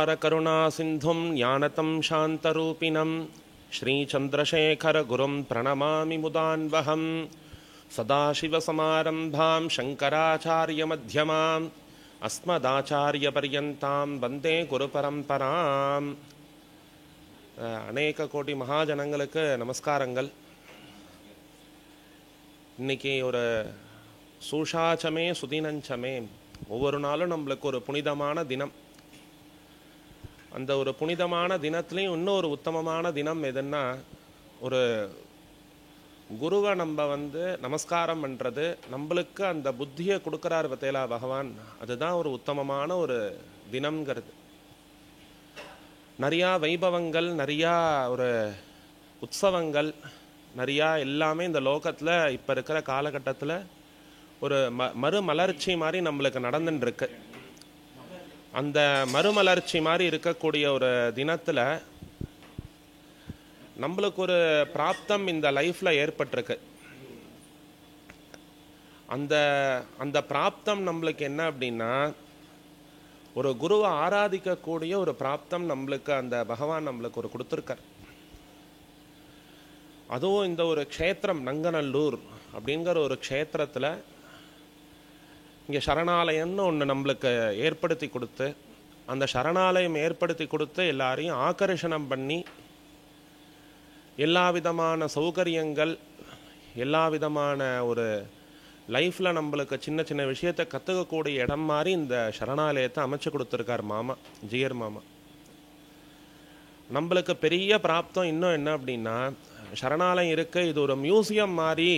அபார கருணா சிந்தும் ஞானதம் சாந்தரூபிணம் ஸ்ரீசந்திரசேகர குரும் பிரணமாமி முதான்வகம். சதாசிவசமாரம்பாம் சங்கராச்சாரிய மத்தியமாம் அஸ்மதாச்சாரிய பர்யந்தாம் வந்தே குரு பரம்பராம். அநேக கோடி மகாஜனங்களுக்கு நமஸ்காரங்கள். இன்னைக்கு ஒரு சூஷாச்சமே சுதினஞ்சமே, ஒவ்வொரு நாளும் நம்மளுக்கு ஒரு புனிதமான தினம். அந்த ஒரு புனிதமான தினத்துலேயும் இன்னொரு உத்தமமான தினம் எதுன்னா, ஒரு குருவை நம்ம நமஸ்காரம் பண்ணுறது, நம்மளுக்கு அந்த புத்தியை கொடுக்குறாரு பத்தேலா பகவான். அதுதான் ஒரு உத்தமமான ஒரு தினம்ங்கிறது. நிறையா வைபவங்கள், நிறையா ஒரு உற்சவங்கள், நிறையா எல்லாமே இந்த லோகத்தில் இப்போ இருக்கிற காலகட்டத்தில் ஒரு மறுமலர்ச்சி மாதிரி நம்மளுக்கு நடந்துட்டுருக்கு. அந்த மறுமலர்ச்சி மாதிரி இருக்கக்கூடிய ஒரு தினத்தில் நம்மளுக்கு ஒரு பிராப்தம் இந்த லைஃப்பில் ஏற்பட்டிருக்கு. அந்த அந்த பிராப்தம் நம்மளுக்கு என்ன அப்படின்னா, ஒரு குருவை ஆராதிக்கக்கூடிய ஒரு பிராப்தம் நம்மளுக்கு அந்த பகவான் நம்மளுக்கு ஒரு கொடுத்துருக்கார். அதுவும் இந்த ஒரு க்ஷேத்திரம் நங்கநல்லூர் அப்படிங்கிற ஒரு க்ஷேத்திரத்தில் இங்கே சரணாலயம்னு ஒன்று நம்மளுக்கு ஏற்படுத்தி கொடுத்து, அந்த சரணாலயம் ஏற்படுத்தி கொடுத்து எல்லாரையும் ஆகர்ஷணம் பண்ணி எல்லா விதமான சௌகரியங்கள், எல்லா விதமான ஒரு லைஃப்பில் நம்மளுக்கு சின்ன சின்ன விஷயத்தை கற்றுக்கக்கூடிய இடம் மாதிரி இந்த சரணாலயத்தை அமைச்சு கொடுத்துருக்கார் மாமா, ஜியர் மாமா. நம்மளுக்கு பெரிய பிராப்தம் இன்னும் என்ன அப்படின்னா, சரணாலயம் இருக்கு, இது ஒரு மியூசியம் மாதிரி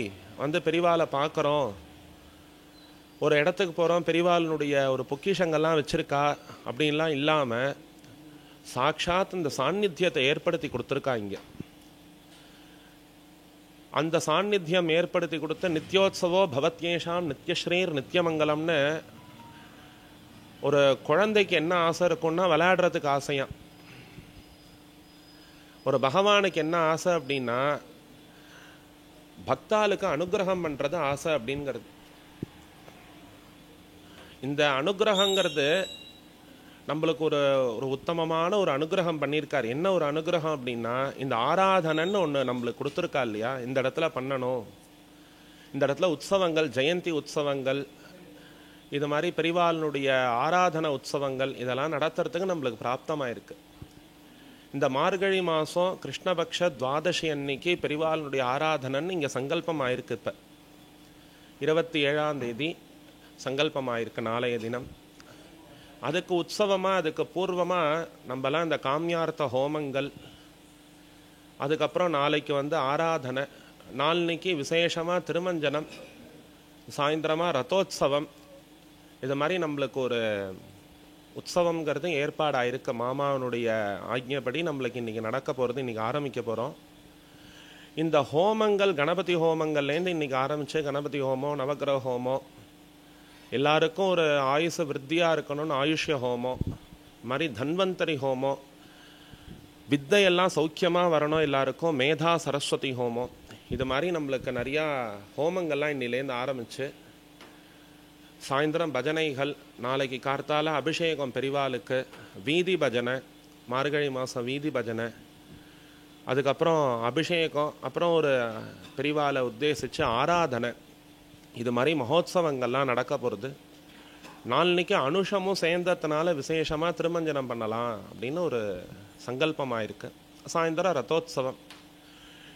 பெரிவாலை பார்க்குறோம், ஒரு இடத்துக்கு போகிறோம், பெரிவாலினுடைய ஒரு பொக்கிஷங்கள்லாம் வச்சுருக்கா அப்படின்லாம் இல்லாமல் சாட்சாத் இந்த சாநித்தியத்தை ஏற்படுத்தி கொடுத்துருக்கா இங்கே. அந்த சாநித்தியம் ஏற்படுத்தி கொடுத்த நித்யோத்சவோ பவத்யேஷாம் நித்யஸ்ரீர் நித்யமங்கலம்னு, ஒரு குழந்தைக்கு என்ன ஆசை இருக்குன்னா விளையாடுறதுக்கு ஆசையாம். ஒரு பகவானுக்கு என்ன ஆசை அப்படின்னா, பக்தாளுக்கு அனுகிரகம் பண்ணுறது ஆசை அப்படிங்கிறது. இந்த அனுகிரகங்கிறது நம்மளுக்கு ஒரு ஒரு உத்தமமான ஒரு அனுகிரகம் பண்ணியிருக்கார். என்ன ஒரு அனுகிரகம் அப்படின்னா, இந்த ஆராதனைன்னு ஒன்று நம்மளுக்கு கொடுத்துருக்கா இல்லையா, இந்த இடத்துல பண்ணணும், இந்த இடத்துல உற்சவங்கள், ஜெயந்தி உற்சவங்கள், இது மாதிரி பெரிவாளினுடைய ஆராதனை உற்சவங்கள் இதெல்லாம் நடத்துறதுக்கு நம்மளுக்கு பிராப்தமாயிருக்கு. இந்த மார்கழி மாதம் கிருஷ்ணபக்ஷ துவாதசி அன்னைக்கு பெரிவாளினுடைய ஆராதனைன்னு இங்கே சங்கல்பம் ஆயிருக்கு. இப்போ 27ஆம் தேதி சங்கல்பம் ஆயிருக்கு, நாளைய தினம். அதுக்கு உற்சவமாக, அதுக்கு பூர்வமாக நம்மலாம் இந்த காமியார்த்த ஹோமங்கள், அதுக்கப்புறம் நாளைக்கு ஆராதனை, நாளைக்கு விசேஷமாக திருமஞ்சனம், சாயந்தரமாக ரதோத்சவம், இது மாதிரி நம்மளுக்கு ஒரு உற்சவங்கிறது ஏற்பாடாயிருக்கு. மாமாவனுடைய ஆக்ஞைப்படி நம்மளுக்கு இன்றைக்கி நடக்க போகிறது, இன்றைக்கி ஆரம்பிக்க போகிறோம். இந்த ஹோமங்கள், கணபதி ஹோமங்கள்லேருந்து இன்றைக்கி ஆரம்பித்து கணபதி ஹோமம், நவகிரக ஹோமம், எல்லாருக்கும் ஒரு ஆயுசு விருத்தியாக இருக்கணும்னு ஆயுஷ்ய ஹோமம், மாதிரி தன்வந்தரி ஹோமம், வித்தையெல்லாம் சௌக்கியமாக வரணும் எல்லாருக்கும் மேதா சரஸ்வதி ஹோமம், இது மாதிரி நம்மளுக்கு நிறையா ஹோமங்கள்லாம் இன்னிலேருந்து ஆரம்பித்து சாயந்தரம் பஜனைகள், நாளைக்கு கார்த்தால அபிஷேகம் பெரிவாளுக்கு, வீதி பஜனை, மார்கழி மாதம் வீதி பஜனை, அதுக்கப்புறம் அபிஷேகம், அப்புறம் ஒரு பெரிவாளை உத்தேசித்து ஆராதனை, இது மாதிரி மகோத்சவங்கள்லாம் நடக்க போகிறது. நாளைக்கு அனுஷமும் சேர்ந்ததுனால விசேஷமாக திருமஞ்சனம் பண்ணலாம் அப்படின்னு ஒரு சங்கல்பமாயிருக்கு. சாயந்தரம் ரதோத்சவம்.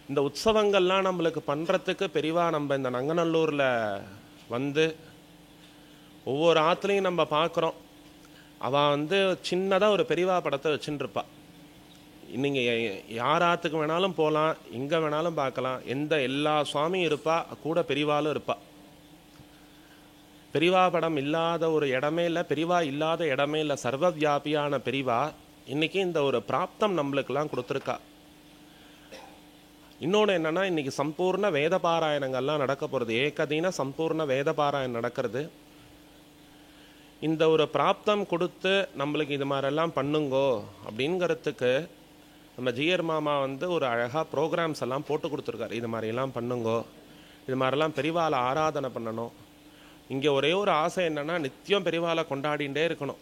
இந்த உற்சவங்கள்லாம் நம்மளுக்கு பண்ணுறதுக்கு பெரிவா நம்ம இந்த நங்கநல்லூரில் ஒவ்வொரு ஆற்றுலையும் நம்ம பார்க்குறோம். அவள் சின்னதாக ஒரு பெரிவா படத்தை வச்சுட்டுருப்பா. நீங்கள் யார் ஆற்றுக்கு வேணாலும் போகலாம், எங்கே வேணாலும் பார்க்கலாம், எல்லா சுவாமியும் இருப்பா, கூட பெரிவாலும் இருப்பா. பெரிவா படம் இல்லாத ஒரு இடமே இல்லை, பெரிவா இல்லாத இடமே இல்லை. சர்வ வியாபியான பெரிவா இன்றைக்கி இந்த ஒரு பிராப்தம் நம்மளுக்கெல்லாம் கொடுத்துருக்கா. இன்னொன்று என்னென்னா, இன்றைக்கி சம்பூர்ண வேத பாராயணங்கள்லாம் நடக்க போகிறது. ஏகதீன சம்பூர்ண வேத பாராயணம் நடக்கிறது. இந்த ஒரு பிராப்தம் கொடுத்து நம்மளுக்கு இது மாதிரிலாம் பண்ணுங்கோ அப்படிங்கிறதுக்கு நம்ம ஜியர் மாமா ஒரு அழகாக ப்ரோக்ராம்ஸ் எல்லாம் போட்டு கொடுத்துருக்காரு. இது மாதிரிலாம் பண்ணுங்கோ, இது மாதிரிலாம் பெரிவாளை ஆராதனை பண்ணணும். இங்கே ஒரே ஒரு ஆசை என்னென்னா, நித்தியம் பெரிவாளை கொண்டாடிகிட்டே இருக்கணும்.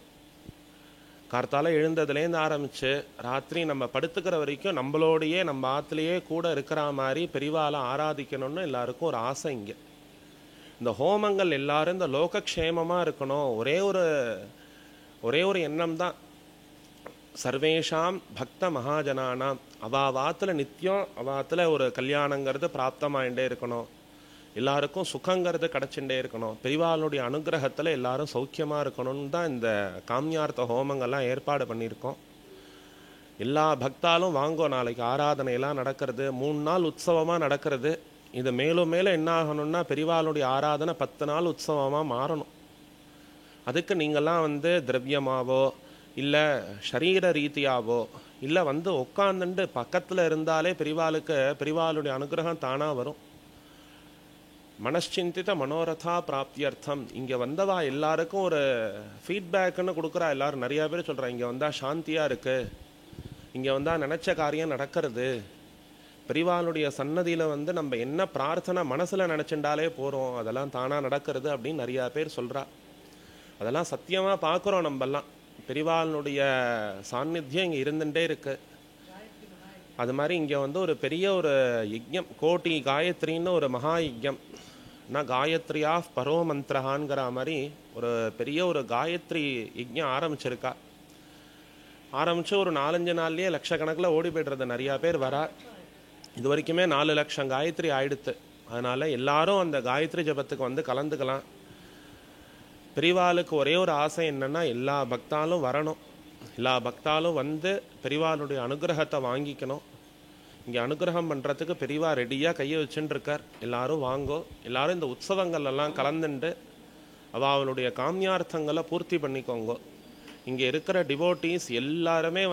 கார்த்தால எழுந்ததுலேருந்து ஆரம்பித்து ராத்திரி நம்ம படுத்துக்கிற வரைக்கும் நம்மளோடையே நம்ம ஆற்றுலையே கூட இருக்கிற மாதிரி பெரிவாலை ஆராதிக்கணும்னு எல்லாருக்கும் ஒரு ஆசை. இங்கே இந்த ஹோமங்கள் எல்லாரும் இந்த லோகக்ஷேமமாக இருக்கணும், ஒரே ஒரு எண்ணம் தான். சர்வேஷாம் பக்த மகாஜனானாம், அவாத்தில் நித்தியம் அவாத்தில் ஒரு கல்யாணங்கிறது பிராப்தமாயிட்டே இருக்கணும், எல்லாருக்கும் சுகங்கிறது கிடச்சுட்டே இருக்கணும், பெரிவாளுடைய அனுகிரகத்தில் எல்லாரும் சௌக்கியமாக இருக்கணும்னு தான் இந்த காமியார்த்த ஹோமங்கள்லாம் ஏற்பாடு பண்ணியிருக்கோம். எல்லா பக்தாலும் வாங்கோ, நாளைக்கு ஆராதனையெல்லாம் நடக்கிறது, 3 நாள் உற்சவமாக நடக்கிறது. இது மேலும் மேலும் என்ன ஆகணும்னா பெரிவாளுடைய ஆராதனை 10 நாள் உற்சவமாக மாறணும். அதுக்கு நீங்கள்லாம் திரவியமாவோ இல்லை சரீர ரீதியாவோ இல்லை உட்காந்துட்டு பக்கத்தில் இருந்தாலே பெரிவாளுடைய அனுகிரகம் தானாக வரும். மனச்சிந்தித மனோரதா பிராப்தியர்த்தம். இங்கே வந்தவா எல்லாருக்கும் ஒரு ஃபீட்பேக்குன்னு கொடுக்குறா. எல்லாரும் நிறையா பேர் சொல்கிறா, இங்கே வந்தால் சாந்தியாக இருக்குது, இங்கே வந்தால் நினச்ச காரியம் நடக்கிறது, பெரிவாளுடைய சன்னதியில் நம்ம என்ன பிரார்த்தனை மனசில் நினச்சிண்டாலே போகிறோம், அதெல்லாம் தானாக நடக்கிறது அப்படின்னு நிறையா பேர் சொல்கிறா. அதெல்லாம் சத்தியமாக பார்க்குறோம். நம்மெல்லாம் பெரிவாளுடைய சாநித்தியம் இங்கே இருந்துகிட்டே இருக்கு. அது மாதிரி இங்கே ஒரு பெரிய ஒரு யஜ்யம், கோட்டி காயத்ரின்னு ஒரு மகா யஜ்யம், நான் காயத்ரியா பரோ மந்திரஹான்கிற மாதிரி ஒரு பெரிய ஒரு காயத்ரி யஜ்யம் ஆரம்பிச்சிருக்கா. ஆரம்பித்து ஒரு 4-5 நாள்லேயே லட்சக்கணக்கில் ஓடி போய்டுறது. நிறையா பேர் வரா. இது வரைக்குமே 4 லட்சம் காயத்ரி ஆயிடுத்து. அதனால் எல்லாரும் அந்த காயத்ரி ஜபத்துக்கு கலந்துக்கலாம். பெரிவாளுக்கு ஒரே ஒரு ஆசை என்னென்னா எல்லா பக்தாலும் வரணும், எல்லா பக்தாலும் பெரிவாளுடைய அனுகிரகத்தை வாங்கிக்கணும். இங்கே அனுகிரகம் பண்ணுறதுக்கு பெரிவா ரெடியாக கையை வச்சுட்டு இருக்கார். எல்லாரும் வாங்கோ, எல்லாரும் இந்த உற்சவங்கள்லாம் கலந்துண்டு அவளுடைய காமியார்த்தங்களை பூர்த்தி பண்ணிக்கோங்க. இங்கே இருக்கிற டிவோட்டீஸ் எல்லாருமே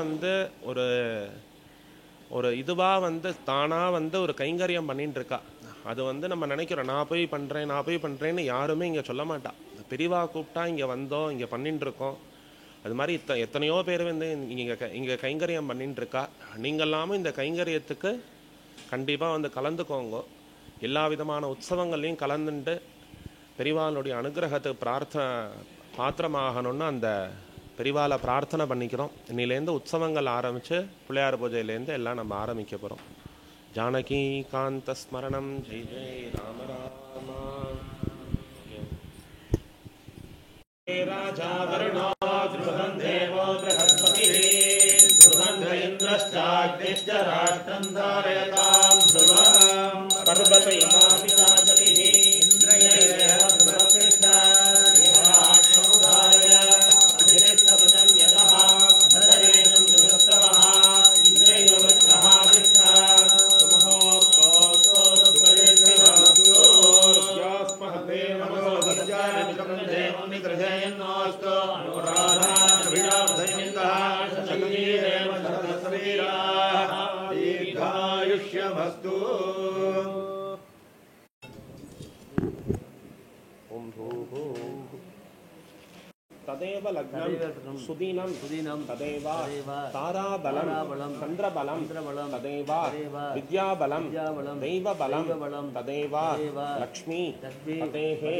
ஒரு இதுவாக தானாக ஒரு கைங்கரியம் பண்ணிட்டு இருக்கா. அது நம்ம நினைக்கிறோம், நான் போய் பண்ணுறேன்னு யாருமே இங்கே சொல்ல மாட்டா. பெரிவா கூப்பிட்டா இங்கே வந்தோம், இங்கே பண்ணிட்டு இருக்கோம். அது மாதிரி எத்தனையோ பேர் இங்கே கைங்கரியம் பண்ணிட்டு இருக்கா. நீங்களாமும் இந்த கைங்கரியத்துக்கு கண்டிப்பாக கலந்துக்கோங்க. எல்லா விதமான உற்சவங்கள்லையும் கலந்துட்டு பெரிவாளுடைய அனுகிரகத்துக்கு பாத்திரமாகணும்னு அந்த பெரிவாளை பிரார்த்தனை பண்ணிக்கிறோம். இன்னிலேருந்து உற்சவங்கள் ஆரம்பித்து பிள்ளையார் பூஜையிலேருந்து எல்லாம் நம்ம ஆரம்பிக்க போகிறோம். ஜானகி காந்த ஸ்மரணம். ஜெய் ஜெய் ராம ராமா. ராஜா வருணோ த்ருவம் தேவோ ப்ரஹஸ்பதிः த்ருவம் இந்திரஷ்டாக்னிஷ்ட ராஷ்ட்ரம் தாரயதாம் த்ருவம் பர்வதயாபிதாஜலிः இந்திரயேன த்ருவத்திஷ்ட யஹாஷ்டமுதாரய அஜிரிஷ்டபதம் யதஹ ததரேஷம் த்ருவஸ்தவஹ இந்திரயோவித்தஹ விஷ்ட சுமஹோர்கோஸ்தோ சுபரிஷ்டிவஸ்து யாஸ்மஹதே நமோ வித்யானிகம் தேவம் நிகிரஹயன்னோஸ்து அனுராதாவிடாவதயந்தஹ சகீரேவ சதஸ்ரீராஹ தீர்காயுஷ்யமஸ்து. ஓம் பூஹு ததேவ லக்னம் சுதீனம் ததேவ தாராபலம் சந்திரபலம் ததேவ வித்யாபலம் தெய்வபலம் ததேவ லக்ஷ்மி ததேஹே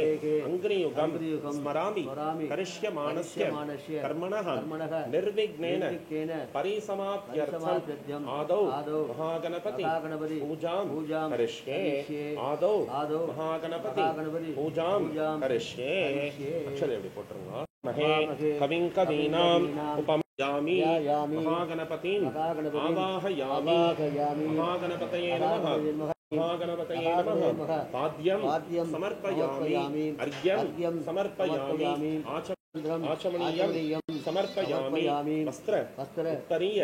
அங்கிரியுகம் ஸ்மராமி கரிஷ்யமானஸ்ய கர்மணः நிர்விக்னேன பரிசமாப்த்யர்த்தம் ஆதௌ மகாகணபதி பூஜாம் கரிஷ்யே. ஆதௌ மகாகணபதி பூஜாம் கரிஷ்யே. அக்ஷதை எப்படி போட்டுருங்க. மஹே கவிங் கவீனாம் உபமயாமி மகாகணபதிம் ஆவாஹயாமி. மகாகணபதயே நமः. மகாகணபதயே நமः. பாத்யம் சமர்ப்பயாமி. அர்க்யம் சமர்ப்பயாமி. ஆச்சமணியம் சமர்ப்பயாமி. வஸ்திர உத்தரிய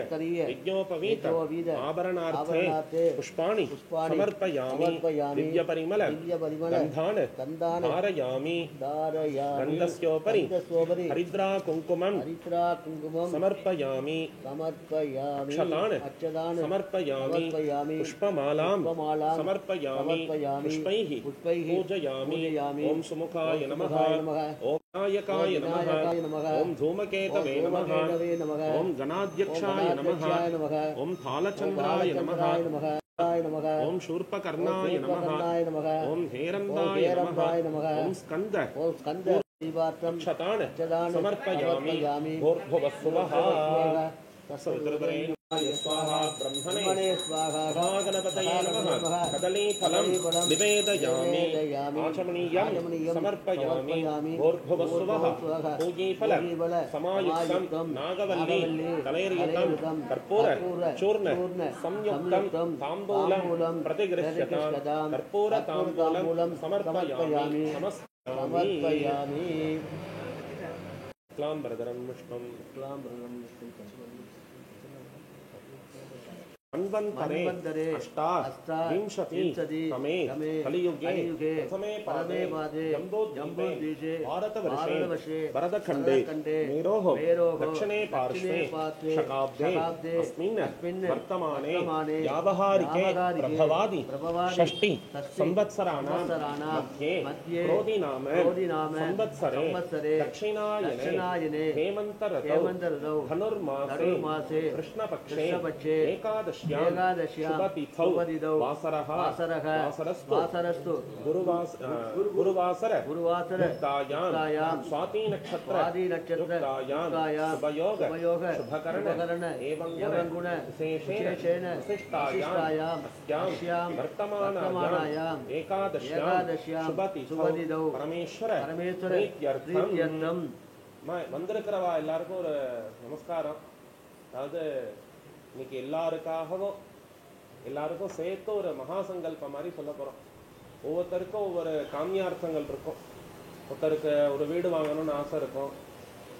யஜ்ஞோபவீத ஆபரணார்த்தே புஷ்பாணி சமர்ப்பயாமி. திவ்யபரிமள கந்தான தாரயாமி. கந்தஸ்யோபரி ஹரித்ரா குங்குமம் சமர்ப்பயாமி. அக்ஷதான சமர்ப்பயாமி. புஷ்பமாலாம் சமர்ப்பயாமி. புஷ்பைஹி பூஜயாமி. ஓம் சுமுகாய நமः. ஓம் நாயகாய நமः. ஓம் தூமகேதவே நமः. ஓம் கணாத்யக்ஷாய நமः. ஓம் தாலச்சந்திராய நமः. ஓம் சூர்பகர்ணாய நமः. ஓம் ஹேரந்தாய நமः. ஓம் ஸ்கந்த दीपार्थं क्षतान् क्षतान् समर्पयामि समर्पयामि। भूर्भुवस्सुवः तस्सवितुर्वरेण्यं स्वाहा ब्रह्मणे ब्रह्मणे स्वाहा। महागणपतये नमः कदलीफलं निवेदयामि आचमनीयं समर्पयामि भूर्भुवस्सुवः पूगीफल समायुक्तं नागवल्ली तलैर्युतं कर्पूर चूर्ण संयुक्तं ताम्बूलं प्रतिगृह्यतां कर्पूर ताम्बूलं समर्पयामि समर्पयामि। क्लाम्बरधरं विष्णुं मन्वन्तरे अष्टाविंशति तमे कलियुगे प्रथमे पादे जम्बूद्वीपे भारतवर्षे भरतखण्डे मेरोः दक्षिणे पार्श्वे शकाब्दे अस्मिन् वर्तमाने व्यावहारिके प्रभवादि षष्टि संवत्सराणां मध्ये क्रोधिनाम संवत्सरे दक्षिणायने हेमन्तऋतौ धनुर्मासे कृष्णपक्षे एकादश्यां शुभतिथौ वासरस्तु गुरुवासर युक्तायां स्वाति नक्षत्र युक्तायां शुभयोग शुभकरण एवं गुण विशेषेण विशिष्टायां अस्यां वर्तमानायां एकादश्यां शुभतिथौ परमेश्वर प्रीत्यर्थं வந்திருக்கிறவா எல்லாருக்கும் ஒரு நமஸ்காரம். அதாவது இன்னைக்கு எல்லாருக்கும் சேர்த்து ஒரு மகாசங்கல்பம் மாதிரி சொல்ல போகிறோம். ஒவ்வொருத்தருக்கும் ஒவ்வொரு காமியார்த்தங்கள் இருக்கும். ஒருத்தருக்கு ஒரு வீடு வாங்கணும்னு ஆசை இருக்கும்,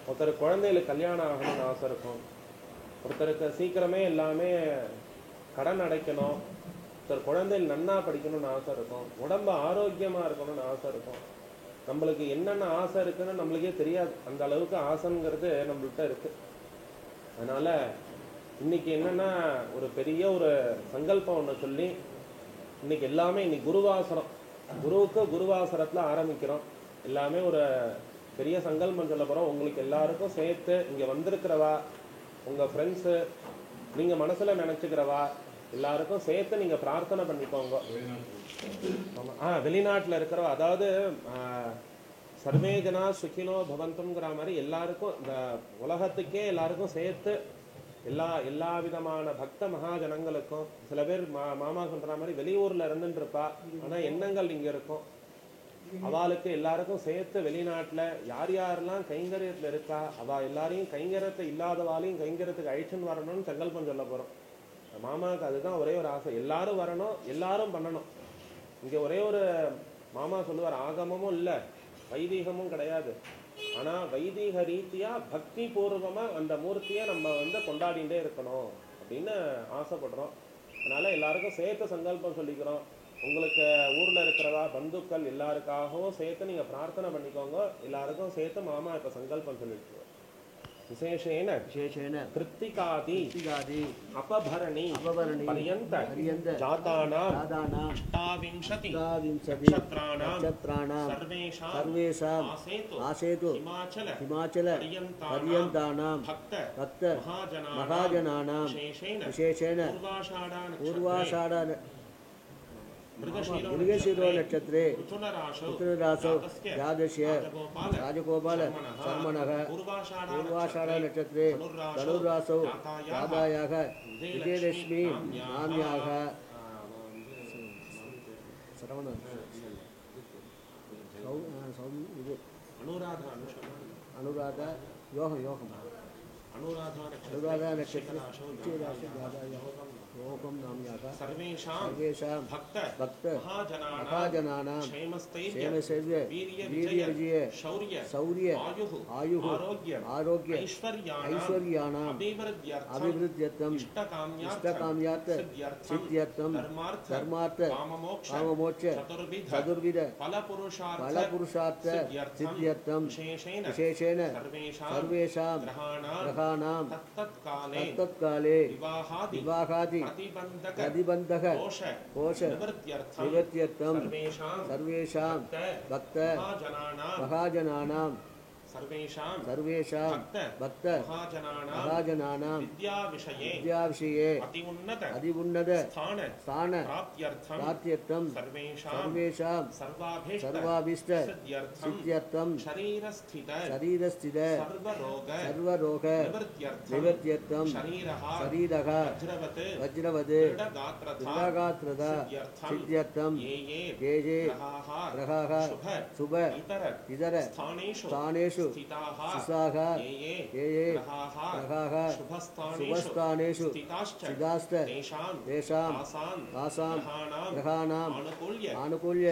ஒருத்தருக்கு குழந்தைகளுக்கு கல்யாணம் ஆகணும்னு ஆசை இருக்கும், ஒருத்தருக்கு சீக்கிரமே எல்லாமே கடன் அடைக்கணும், ஒருத்தர் குழந்தைகள் நன்னா படிக்கணும்னு ஆசை இருக்கும், உடம்பு ஆரோக்கியமாக இருக்கணும்னு ஆசை இருக்கும். நம்மளுக்கு என்னென்ன ஆசை இருக்குன்னு நம்மளுக்கே தெரியாது, அந்த அளவுக்கு ஆசைங்கிறது நம்மள்கிட்ட இருக்கு. அதனால இன்னைக்கு என்னன்னா ஒரு பெரிய ஒரு சங்கல்பம் ஒன்று சொல்லி இன்னைக்கு எல்லாமே இன்னைக்கு குருவாசரம், குருவாசரத்தில் ஆரம்பிக்கிறோம். எல்லாமே ஒரு பெரிய சங்கல்பம் சொல்ல போகிறோம். உங்களுக்கு எல்லாருக்கும் சேர்த்து இங்கே வந்திருக்கிறவா, உங்கள் ஃப்ரெண்ட்ஸு, நீங்கள் மனசில் நினச்சிக்கிறவா எல்லாருக்கும் சேர்த்து நீங்கள் பிரார்த்தனை பண்ணிக்கோங்க. வெளிநாட்டில் இருக்கிறவா, அதாவது சர்வே ஜனா சுகினோ பவந்துங்கிற மாதிரி எல்லாருக்கும், இந்த உலகத்துக்கே எல்லாருக்கும் சேர்த்து எல்லா விதமான பக்த மகாஜனங்களுக்கும், சில பேர் மாமா சொல்ற மாதிரி வெளியூர்ல இருந்துட்டு இருப்பா, ஆனா எண்ணங்கள் இங்க இருக்கும், அவளுக்கு எல்லாருக்கும் சேர்த்து வெளிநாட்டுல யார் யாரெல்லாம் கைங்கரியத்துல இருக்கா அவ எல்லாரையும் கைங்கரியத்தை இல்லாதவாளையும் கைங்கரியத்துக்கு அழிச்சுன்னு வரணும்னு சங்கல்பம் சொல்ல போறோம். மாமாவுக்கு அதுதான் ஒரே ஒரு ஆசை, எல்லாரும் வரணும், எல்லாரும் பண்ணணும். இங்க ஒரே ஒரு மாமா சொல்லுவார், ஆகமமும் இல்லை வைதீகமும் கிடையாது, ஆனா வைதீக ரீதியா பக்தி பூர்வமா அந்த மூர்த்தியை நம்ம கொண்டாடிட்டே இருக்கணும் அப்படின்னு ஆசைப்படுறோம். அதனால எல்லாருக்கும் சேர்த்து சங்கல்பம் சொல்லிக்கிறோம். உங்களுக்கு ஊர்ல இருக்கிறவா பந்துக்கள் எல்லாருக்காகவும் சேர்த்து நீங்க பிரார்த்தனை பண்ணிக்கோங்க. எல்லாருக்கும் சேர்த்து மாமா இப்ப சங்கல்பம் சொல்லிட்டு விசேஷேன கிருத்திகாதி अपभरणी पर्यन्त जातानां अष्टाविंशति नक्षत्राणां सर्वेषां आसेतु हिमाचल पर्यन्तानां भक्त महाजनानां विशेषेण पूर्वाषाढ मृगशिरो नक्षत्रे उत्तररासौ द्वादश्य राजगोपाल शर्मणः पूर्वाषाढ नक्षत्रे धनुर्रासौ राधायाः विजयलक्ष्मी नाम्याः अनुराधा नक्षत्र योगम नाम्याः सर्वेषां भक्त महाजनानां क्षेमस्थैर्य वीर्यविजय शौर्य आयुः आरोग्य ऐश्वर्याणाम् अभिवृद्ध्यर्थम् इष्टकाम्यात् सिद्ध्यर्थं धर्मार्थ काममोक्ष चतुर्विध फलपुरुषार्थ सिद्ध्यर्थं विशेषेण सर्वेषां ग्रहाणां तत्तत्काले विवाहादि प्रतिबन्धक कोश निवृत्त्यर्थं सर्वेषां भक्त महाजनानां सर्वेषां भक्त महाजनानां विद्याविषये अति उन्नत स्थान प्राप्त्यर्थं सर्वेषां सर्वाभीष्ट सिद्ध्यर्थं शरीरस्थित सर्वरोग निवृत्त्यर्थं शरीरः वज्रवत् दृढगात्रता सिद्ध्यर्थं ये ग्रहाः शुभ इतर स्थानेषु स्थिताः ये ग्रहाः शुभस्थानेषु स्थिताश्च तेषां तासां ग्रहाणाम् आनुकूल्य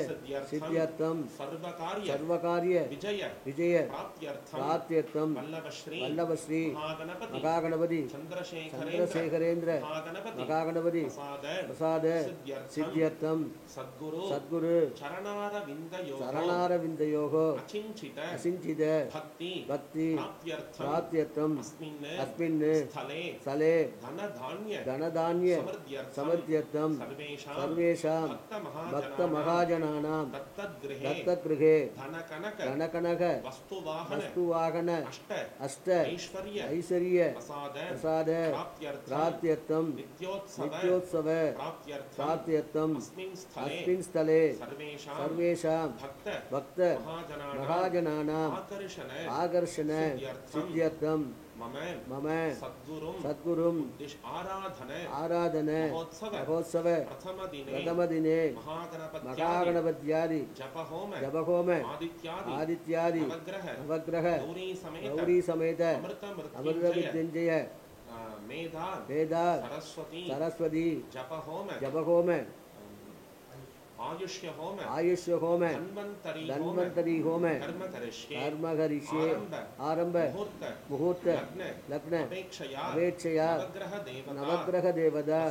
सिद्ध्यर्थं सर्वकार्य विजय प्राप्त्यर्थं वल्लभश्री महागणपति चन्द्रशेखरेन्द्र महागणपति प्रसाद सिद्ध्यर्थं सद्गुरु चरणारविन्दयोः असिञ्चित भक्ति प्राप्त्यर्थं अस्मिन् स्थले धनधान्य समृद्ध्यर्थं सर्वेषां भक्तमहाजनानां दत्तगृहे धनकनक वस्तुवाहन अष्ट ऐश्वर्य प्रसाद प्राप्त्यर्थं नित्योत्सव प्राप्त्यर्थं अस्मिन् स्थले सर्वेषां भक्त महाजनानां आकर्षण सिद्ध्यर्थं मम सद्गुरुं आराधन महोत्सव प्रथमदिने महागणपत्यादि जपहोम आदित्यादि नवग्रह गौरी समेत अमृतमृत्युंजय वेदा सरस्वती जपहोम आयुष्य होम धन्वंतरी होम कर्म करिष्ये आरंभ मुहूर्त लग्न अपेक्षया नवग्रह देवता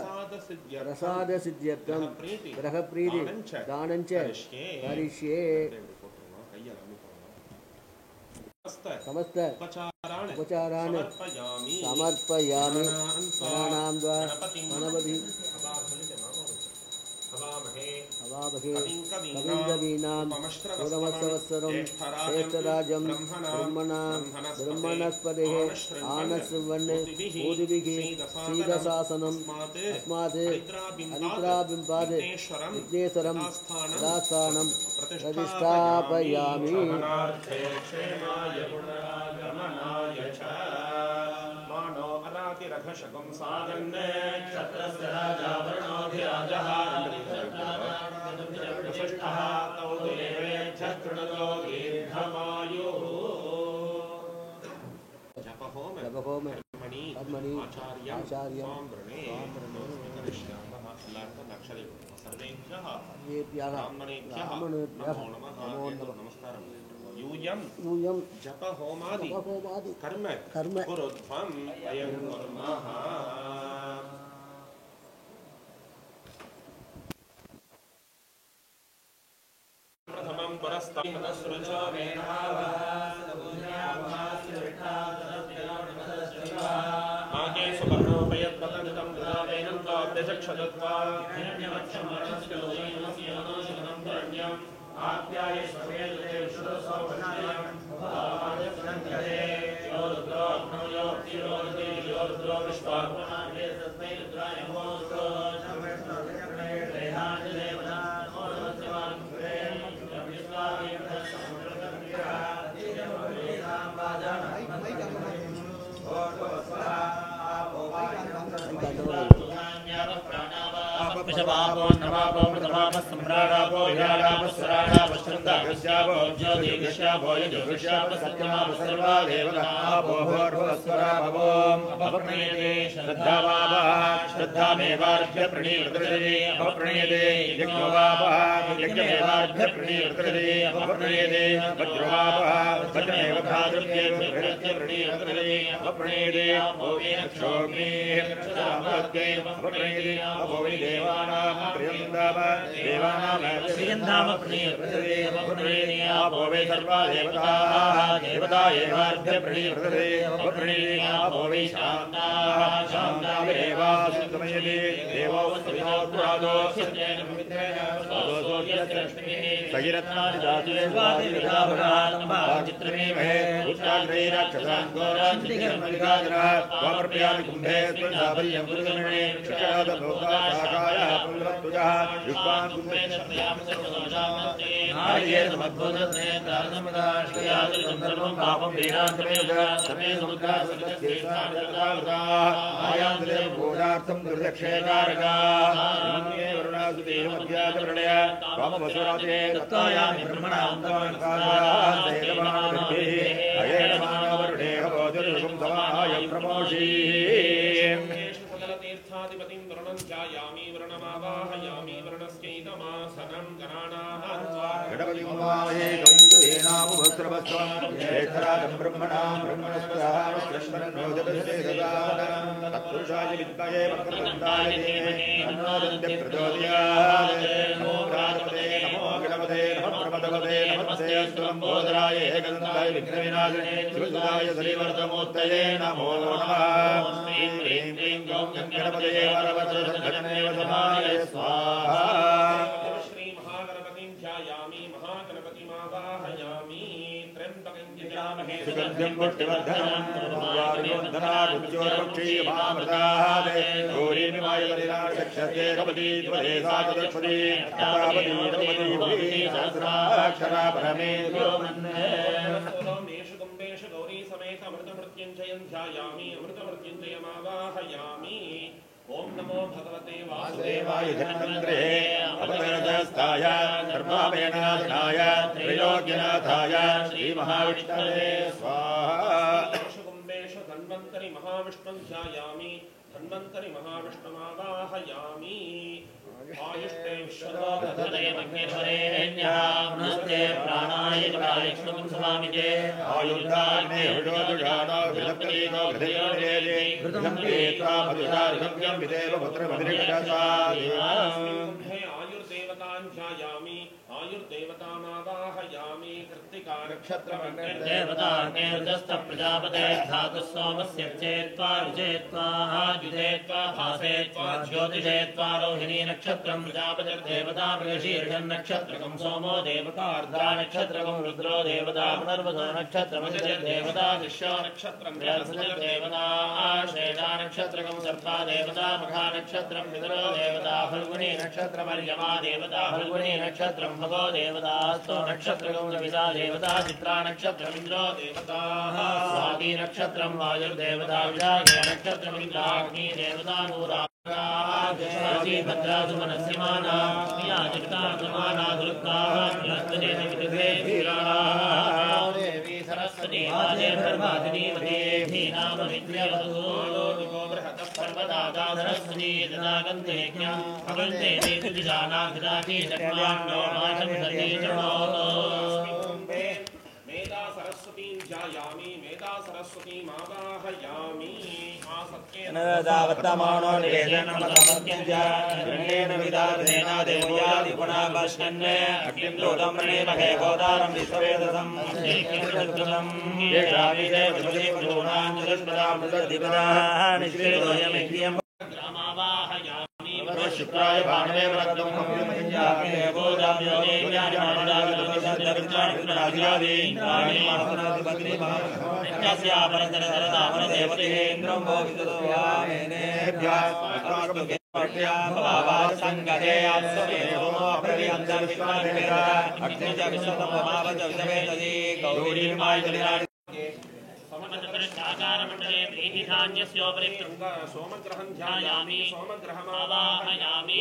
प्रसाद सिद्ध्यर्थं ग्रह प्रीति दानञ्च करिष्ये समस्त उपचारान् समर्पयामि गणानां गणपति कविं पुरमसवत्सरं श्रेष्ठराजं ब्रह्मणस्पतिः आनस्वन् ऊदिभिः सीदशासनम् अस्मात् अनिद्राबिम्बात् विघ्नेश्वरं यथास्थानं प्रतिष्ठापयामि। रघशकं सागन्ने क्षत्रस्य राजावरणोऽधिराजः वसिष्ठः तौ देवेभ्यः कृणतो दीर्घमायुः। जपहोम कर्मणि आचार्य सर्वेभ्यः ब्राह्मणेभ्यः नमो नमः। नमस्कारः। यूयं जपहोमादि कर्म कुरुध्वं वयं कुर्मः। प्रथमं पुरस्तादसृजो आगे सुपर्णोपयद्वतनुतं ददावेनं त्वाभ्यचक्षदत्वा आप्याय स्वयेते विश्वसो वचनयं आहारसंगते यो रुद्रो अग्नौ यो तिरोति यो रुद्रो विश्वात्मने तस्मै रुद्राय नमो सर्वैष्णवचक्रणे देहानि देवता नमोऽस्वान् भवे विश्वामि प्रसन्नः देवतां वाजामि ओर्वस्वः विषवापो नवापो मृतवापः सम्राडापो विराडापः स्वराडापः श्रद्धागस्यापो ज्योतिगस्यापो यजोगस्यापः सत्यमापः सर्वा देवतापो भोर्भुवस्वरापो अपप्रणयते श्रद्धावापः श्रद्धामेवार्भ्य प्रणीवृतते अपप्रणयते यज्ञोवापः यज्ञमेवार्भ्य प्रणीवृतते अपप्रणयते वज्रोवापः वज्रमेव धातृभ्येभ्य प्रणीवृतते अपप्रणयते क्षोग्नेः अपप्रणयते अभोवि देवानां प्रियन्दाम प्रणीवृतते अपप्रणयते अभोवि सर्वा देवताः देवता एवार्भ्य प्रणीवृतते अपप्रणयते अभोवि शान्ताः शान्तामेवास्तमयते देवो वस्तुविदो पुरादो सत्येन पवित्रेण स्वादोसो सहिरत्नानि दातुवेश्वादि विदाभगात्मभाचित्रमेमहे उच्चाग्रैराक्षसाङ्गोराञ्चितिकर्मविकाजनः वामर्पयामि कुम्भे स्पृशाबल्यं पुरुषमिणे क्षयादभोगासाकायः पुनरत्तुजः युक्तान् कुम्भे सर्पयामि सर्वदोषामन्ते नारिकेण समद्भोजने दानसमुदाश्रयादिकन्दर्वं पापं वेदान्तमेव समे समुद्रासुरस्येषाः आयान्तदेव भोजार्थं दुर्दक्षेकारकाः मन्ये वरुणासुदेव मध्याचरणय वामवसुराते दत्तायामि ब्रह्मणान्तमानकादेवमानभिः अयेण मानवरुणेह भोजरुगं समाय प्रमोषी तीर्थाधिपतिं वरुणं ध्यायामि वरुणमावाहयामि वरुणस्यैतमासनं गणानां गणपतिं वामहे कविं ज्येष्ठराजं ब्रह्मणां ब्रह्मणस्पदाः तत्पुरुषाय विद्महे वक्रतुण्डाय धीमहि तन्नो दन्त्यः प्रचोदयात् नमो प्राजपते नमो गणपते नमः प्रमदपते नमस्ते लम्बोदराय एकदन्ताय विघ्नविनाशिने शिवसुताय श्रीवर्धमूर्तये नमो नमः श्रीं ह्रीं क्लीं गौं गणपतये वरवरसङ्घटनेव समाय स्वाहा श्री महागणपतिं ध्यायामि महागणपतिमावाहयामि त्र्यम्बकं यजामहे सुगन्धिं पुष्टिवर्धनं वारुणोद्धरागुच्चोर्वक्षीयमामृताः गौरीमिमायवरिणाशक्ष्ये कपति त्वरे सा चतुष्पदी तावती रघुपति भुवि सहस्राक्षरा परमे मेषु कुम्भेषु गौरी समेत अमृतमृत्युञ्जयं ध्यायामि अमृतमृत्युञ्जयमावाहयामि ओम नमो भगवते वासुदेवाय जन्मन्त्रे अवतरस्थाय धर्मामेनाथनाय त्रैलोक्यनाथाय श्रीमहाविष्णवे स्वाहा कुम्भेषु धन्वन्तरि महाविष्णुं ध्यायामि धन्वन्तरि महाविष्णुमावाहयामि आयुष्टे नमस्ते प्राणाय विष्णुं स्वामिते आयुर्धाग्ने हृदोदुषाणो घृतप्रतीको घृतयोनिरेजे घृतं पेत्वा मधुषार्घव्यं विदेव पुत्रमधिरिक्षसा आयुर्देवतां ध्यायामि आयुर्देवतामावाहयामि कृत्तिका देवतार्नेर्दस्त प्रजापते धातु सोमस्य चेत्वा विजेत्वा जुजेत्वा भासेत्वा ज्योतिषेत्वा रोहिणी नक्षत्रं प्रजापतिर्देवता मृगशीर्षं नक्षत्रकं सोमो देवता अर्द्रा नक्षत्रकं रुद्रो देवता पुनर्वसो नक्षत्रमजदेवता दिश्यो नक्षत्रं देवता श्रेषा नक्षत्रकं सर्पा देवता मखा नक्षत्रं पितरो देवता फल्गुनी नक्षत्रमर्यमा देवता फल्गुनी नक्षत्रं भगो देवता स्तो नक्षत्रकं रविता देवता चित्रा नक्षत्रमिन्द्रो देवता स्वाति नक्षत्रं वायुर्देवता विशाखे नक्षत्रमिन्द्राग्नि देवता नूरा भद्रा सुमनस्यमाना याचिता सुमाना दुर्गाः देवी सरस्वती माते धर्मादिनी देवी नाम विद्यावतु पर्वता सरस्वती तदा गन्धे ज्ञां भगवन्ते दिजाना विदाकी चक्रान्नो माशं सती चणोतो मेधा सरस्वतीं ध्यायामि मेधा सरस्वतीमावाहयामि नदावत्तमानो निवेदनमतमत्यञ्जनेन विदातेन देवयादिपुनापश्यन्ने अग्निं लोदं प्रणेमहे गोदारं विश्ववेदसं श्रीकृष्णं येषामि देवदेवदूनां चतुष्पदां प्रतिपदाः निश्चेदोयमित्यं ग्रामावाहयामि शुक्राय भानवे व्रतं हव्यमञ्जामे गोदाभ्यो देव्यानि देवतेन्द्रं संगते समचतुष्टाकारमण्डले प्रीतिधान्यस्योपरि सोमग्रहं ध्यायामि सोमग्रहमावाहयामि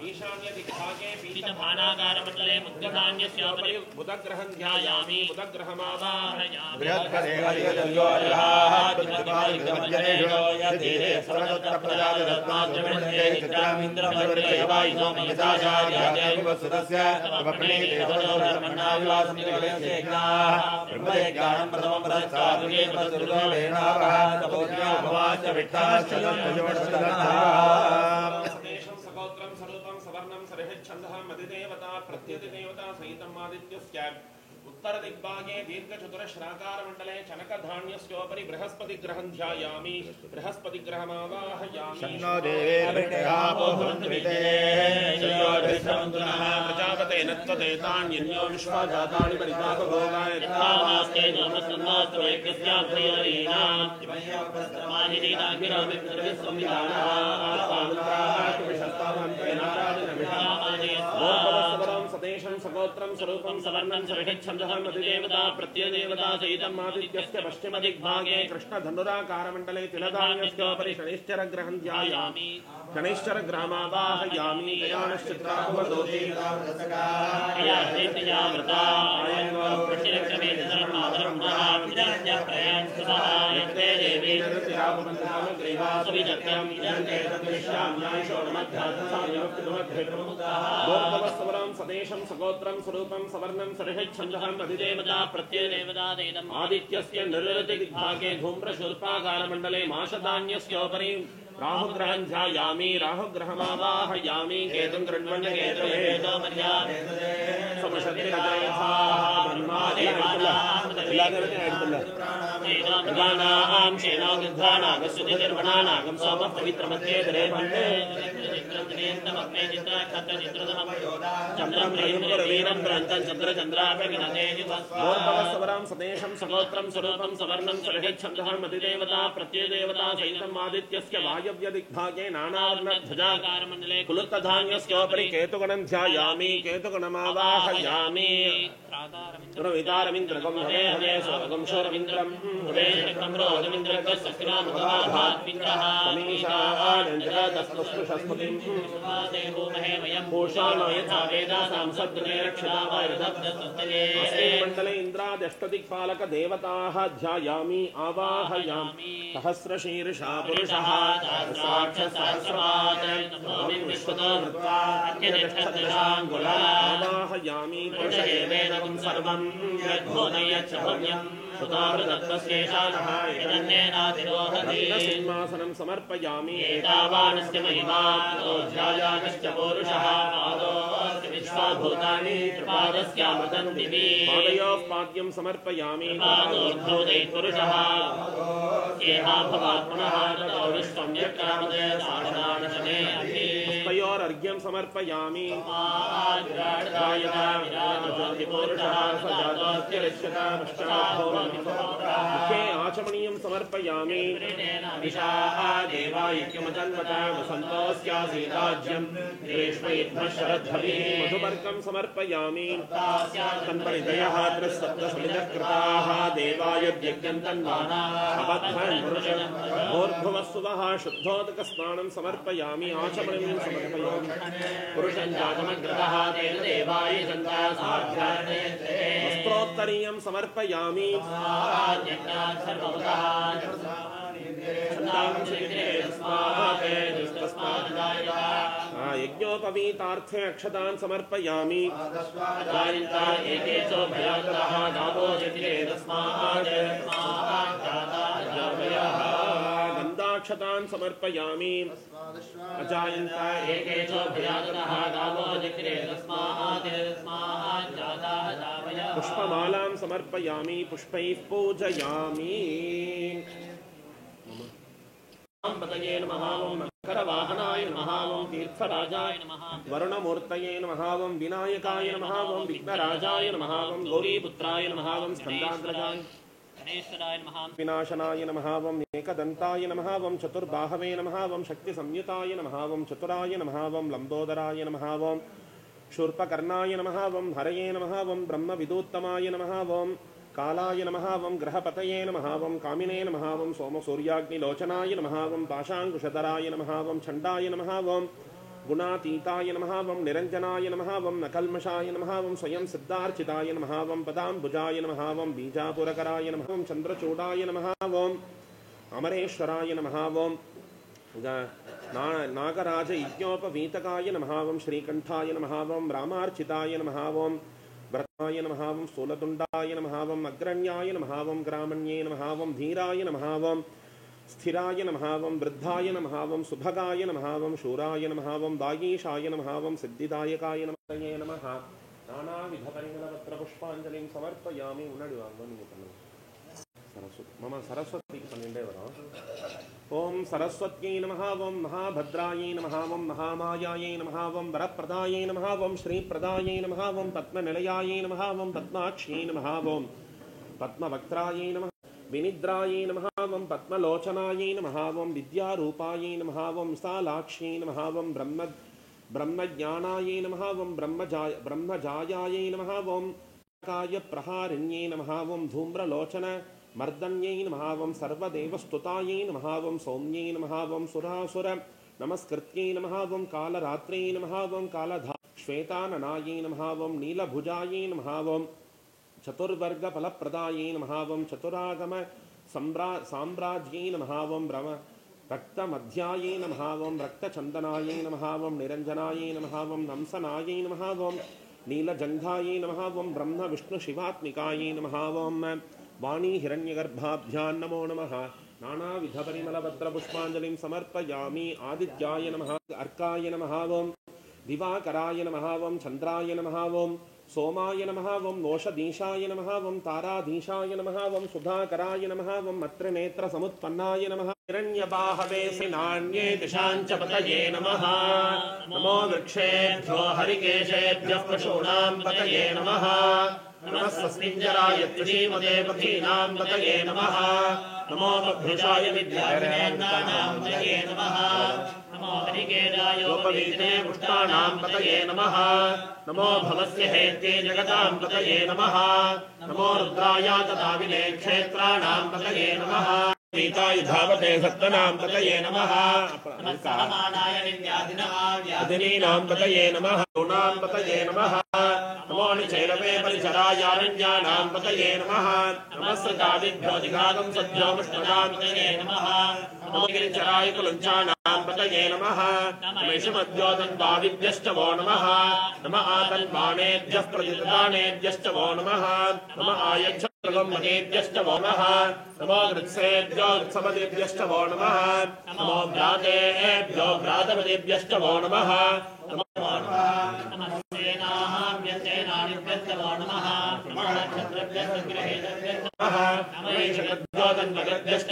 ईशान्य दिग्भागे पीतभानाकारमण्डले मुक्तिधान्यस्योपरि बुधग्रहं ध्यायामि बुधग्रहमावाहयामि बृहत्पदे हरियो यः यदि सर्वतप्रजातरत्नाद्रमण्डले चित्रामिन्द्रमरुदेवायिनो मिताचार्यादेवसुतस्य वप्रणीतेवदोधर्मण्णाविवासं निगलेशेज्ञाः ब्रह्मयज्ञानं प्रथमं प्रदत्तादुगे प्रसुर्गवेणावः तपोज्ञो भवाच विट्टाश्च सगोत्रं स्वरूपं सवर्णं सरिहच्छन्दः मदिदेवता प्रत्यतिदेवता सहितम् आदित्यस्य उत्तर दिग्भागे दीर्घचतुरश्राकारमण्डले चनकधान्यस्योपरि बृहस्पतिग्रहं ध्यायामि बृहस्पतिग्रहमावाहयामि प्रजापते नत्वदेतान्यो विश्वाजातानि परितापभोगाय सदेशं सगोत्रं स्वरूपं सवर्णं सरिहच्छन्दः मदिदेवता प्रत्ययदेवता सहितम् आदित्यस्य पश्चिमदिग्भागे कृष्णधनुराकारमण्डले तिलधान्यस्योपरि शनैश्चरग्रहं ध्यायामि शनैश्चरग्रहमावाहयामि सदेशं सगोत्रं स्वरूपं सवर्णं सरिहच्छन्दः मदिदेवता प्रत्ययदेवता सहितम् आदित्यस्य निर्वृतिदिग्भागे धूम्रशूर्पाकारमण्डले माशधान्यस्योपरि राहुग्रहं ध्यायामि राहुग्रहमावाहयामि केतुं गृह्णन्यकेतुः समशक्तिरजयथां शेनागन्धानागस्वतिर्वणानागं सोमः पवित्रमध्येतरे भन्ने चन्द्रं रयुं ग्रन्थं चन्द्रचन्द्राभ्यगणतेजवस्वरं सदेशं सगोत्रं स्वरूपं सवर्णं सरिहच्छन्दः मदिदेवता प्रत्ययदेवता सहितम् आदित्यस्य वायव्यदिग्भागे नानावर्णध्वजाकारमण्डले कुलुत्तधान्यस्योपरि केतुगणं ध्यायामि केतुगणमावाहयामि रवितारमिन्द्रकं हवे हवे सोगं शोरमिन्द्रं हवे शक्रं रोगमिन्द्रकस्सक्रामभाद्विन्द्रः समीशानञ्जलदस्पस्पृशस्पतिं भूषाणो यथा वेदासां सद्गुणे रक्षता वायुदब्धस्तुतये मण्डले इन्द्रादष्टदिक्पालकदेवताः ध्यायामि आवाहयामि सहस्रशीर्षा पुरुषः आवाहयामि पुरुषेवेदं सर्वं यद्बोधयच्च भव्यं सुतावृतत्वस्येषानः यदन्येनातिरोहति सिंहासनं समर्पयामि एतावानस्य महिमां ध्यायानश्च पौरुषः पादोऽस्य विश्वाभूतानि त्रिपादस्यामृतं दिवि पादयोः पाद्यं समर्पयामि पादोर्धूतैः पुरुषः येहा भवात् पुनः ततो विश्वं यक्रामदे साधनानशने पुष्पयोरर्घ्यं समर्पयामि पुरुषः सजातोऽत्यरिष्यता मुखे आचमनीयं समर्पयामि देवायिक्यमतन्वता वसन्तोऽस्यासीदाज्यं ग्रीष्मयुद्धशरद्धविः मधुपर्कं समर्पयामि तन्परिदयः त्रिसप्तसमितकृताः देवायज्ञं तन्वाना भूर्भुवस्सुवः शुद्धोदकस्नानं समर्पयामि आचमनीयं समर्पयामि पुरुषं जातमग्रतः तेन देवाय वस्त्रोत्तरीयं समर्पयामि यज्ञोपवीतार्थे अक्षतान् समर्पयामि गन्धाक्षतान् समर्पयामि अजायन्ता एकेशो भयातः गावो जिक्रे तस्मात् पुष्पमालां समर्पयामि पुष्पैः पूजयामि पतये नमः ओं मकरवाहनाय नमः ओं तीर्थराजाय नमः वरुणमूर्तये नमः ओं विनायकाय नमः ओं विघ्नराजाय नमः ओं गौरीपुत्राय नमः ओं स्कन्दाग्रजाय विनाशनाय नमः ओं एकदन्ताय नमः ओं चतुर्बाहवे नमः ओं शक्तिसंयुताय नमः ओं चतुराय नमः ओं लम्बोदराय नमः ओं शूर्पकर्णाय नमः ओं हरये नमः ओं ब्रह्मविदूत्तमाय नमः ओं कालाय नमः ओं ग्रहपतये नमः ओं कामिने नमः ओं सोमसूर्याग्निलोचनाय नमः ओं पाशाङ्कुशधराय नमः ओं छण्डाय नमः ओं गुणातीताय नमः वं निरंजनाय नमः वं नकल्मषाय नमः वं स्वयं सिद्धार्चिताय नमः वं पदाम्बुजाय नमः वं बीजापुरकराय नमः वं चंद्रचूडाय नमः वं अमरेश्वराय नमः वं नागराज यज्ञोपवीतकाय नमः वं श्रीकंठाय नमः वं रामार्चिताय नमः वं व्रताय नमः वं स्थूलतुण्डाय नमः वं अग्रण्याय नमः वं ग्रामण्ये नमः वं धीराय नमः वं स्थिराय नमः वं वृद्धाय नमः वं सुभगाय नमः वं शूराय नमः वं वागीशाय नमः वं सिद्धिदायकाय नमः नानाविधपरिमलपत्रपुष्पाञ्जलिं समर्पयामि मम सरस्वती ओम सरस्वत्यै नमः वं महाभद्रायै नमः वं महामायायै नमः वं वरप्रदायै नमः वं श्रीप्रदायै नमः वं पद्मनिलयायै नमः वं पद्माक्ष्यै नमः वं पद्मवक्त्रायै नमः विनिद्रायै नमः वं पद्मलोचनायै नमः वं विद्यारूपायै नमः वं विशालाक्ष्यै नमः वं ब्रह्मज्ञानायै नमः वं ब्रह्मजायायै नमः वं कायप्रहारिण्यै नमः वं धूम्रलोचन मर्दन्यै नमः वं सर्वदेवस्तुतायै नमः वं सौम्यै नमः वं सुरासुर नमस्कृत्यै नमः वं कालरात्र्यै नमः वं कालधा श्वेताननायै नमः वं नीलभुजायै नमः वं चतुर्वर्गफलप्रदायै नमः वं चतुरागम साम्राज्यै नमः वं रक्तमध्यायै नमः वं रक्तचन्दनायै नमः वं निरञ्जनायै नमः वं नंसनायै नमः वं नीलजङ्घायै नमः वं ब्रह्मविष्णुशिवात्मिकायै नमः वं वाणी हिरण्यगर्भाभ्यां नमो नमः नानाविधपरिमलपत्रपुष्पाञ्जलिं समर्पयामि आदित्याय नमः अर्काय नमः वं दिवाकराय नमः वं चन्द्राय नमः वं सोमाय नमः वं नोषधीशाय नमः वं ताराधीशाय नमः वं सुधाकराय नमः वं मत्रनेत्रसमुत्पन्नाय नमः हिरण्यबाहवे नान्ये दिशाञ्च पतये नमः नमो वृक्षेभ्यो हरिकेशेभ्यः पशूनां पतये नमः नमः स्वस्मिञ्जराय त्रिजीवदे पथीनां पतये नमः नमो मभ्युषाय विद्याविनेन्द्राणां पतये नमः नमो हरिकेशायोपवीते पुष्टानां पतये नमः नमो भवस्य हेत्ये जगतां पतये नमः नमो रुद्राय तदाविने क्षेत्राणां पतये नमः ीताय धावते सत्तनां पतये नमः समानाय विद्यादिनीनां पतये नमः गुणां पतये नमः नमो निचैरवे परिचरायारण्यानां पतये नमः नमस्कृतादिभ्यो दिघागं सद्यो मुष्टदां पतये नमः नमो गिरिचराय कुलञ्चानां पतये नमः नमेषमद्योतन्वादिभ्यश्च वो नमः नम आतन्वाणेभ्यः प्रतिदानेभ्यश्च वो नमः नम आयच्छ मतेभ्यश्च वो नमः नमो गृत्सेभ्यो गृत्सपदेभ्यश्च वो नमः नमो भ्रातेभ्यो भ्रातपदेभ्यश्च वो नमः नमो नमस्तेनाभ्यस्तेनादिभ्यश्च वो नमः नमो नक्षत्रेभ्यश्च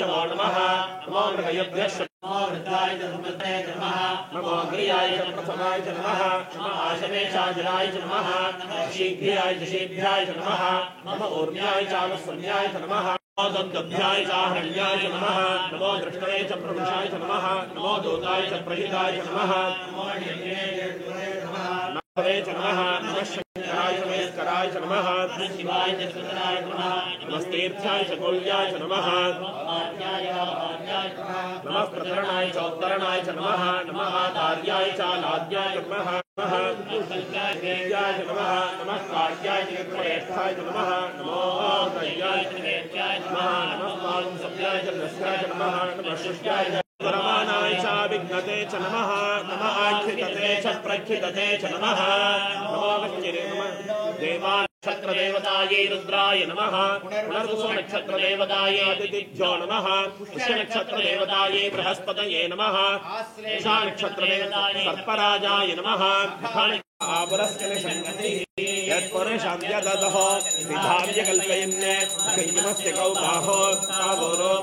नमो वो नमः नमो मृगयभ्यश्च नमो वृद्धाय च नमः नमो अग्र्याय च प्रथमाय च नमः नमो आशमेशाजराय च नमः नमो शीघ्राय च शीघ्राय च नमः नमो ऊर्ध्याय च आलस्वन्याय च नमः नमो दन्तभ्याय च हृण्याय च नमः नमो दृष्टये च प्रभुषाय च नमः नमो दूताय च प्रहिताय च नमः नमो नमः च नमः नमः शंकराय च महेश्वराय च नमः शिवाय च सुंदराय च नमः नमस्तेभ्याय च गौर्याय च नमः नमः प्रतरणाय च उत्तरणाय च नमः नमः आधार्याय च लाद्याय च नमः नमः नमः कार्याय च प्रेष्ठाय च नमः नमो दयाय च वेद्याय च नमः नमः मालुं सभ्याय च नस्याय च नमः नमः शुष्याय च परमानाय च विघ्नते च नमः नमः आख्यितते च प्रख्यितते च नमः नमो वच्चिरे नमः देवान् नक्षत्रदेवतायै रुद्राय नमः पुनर्वसु नक्षत्रदेवतायै अदितिभ्यो नमः पुष्यनक्षत्रदेवतायै बृहस्पतये नमः ईशा नक्षत्रदेवतायै सर्पराजाय नमः यत्पुरुषव्यदधो विधाव्य कल्पयन् किमस्य कौबाहो तावोरो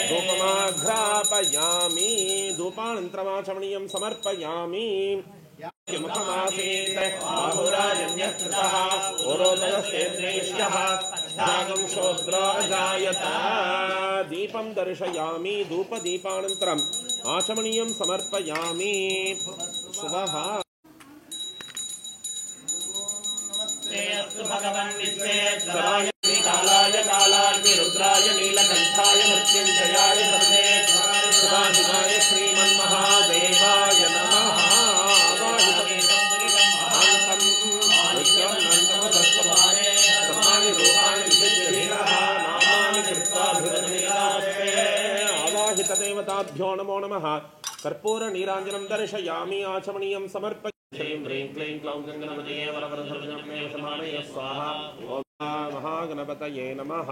धूपमाघ्रापयामि धूपानन्तरमाचमनीयं समर्पयामि मुखमासीत् बाहुराजन्यः कृतः ओरोदयस्तेन्द्रेष्यः भागं शोद्रो अजायत दीपं दर्शयामि धूपदीपानन्तरम् आचमनीयं समर्पयामि शुभः भगवन् विश्वेश्वराय कालाय कालाग्नि रुद्राय नीलकण्ठाय मृत्युञ्जयाय सर्वेश्वराय श्रीमन्महादेवाय नमः। देवताभ्यो नमो नमः कर्पूर नीराञ्जनं दर्शयामि आचमनीयं समर्पयामि श्रीं ह्रीं क्लीं क्लौं गणपतये वरवरधर्मजन्मे वशमानये स्वाहा ॐ महागणपतये नमः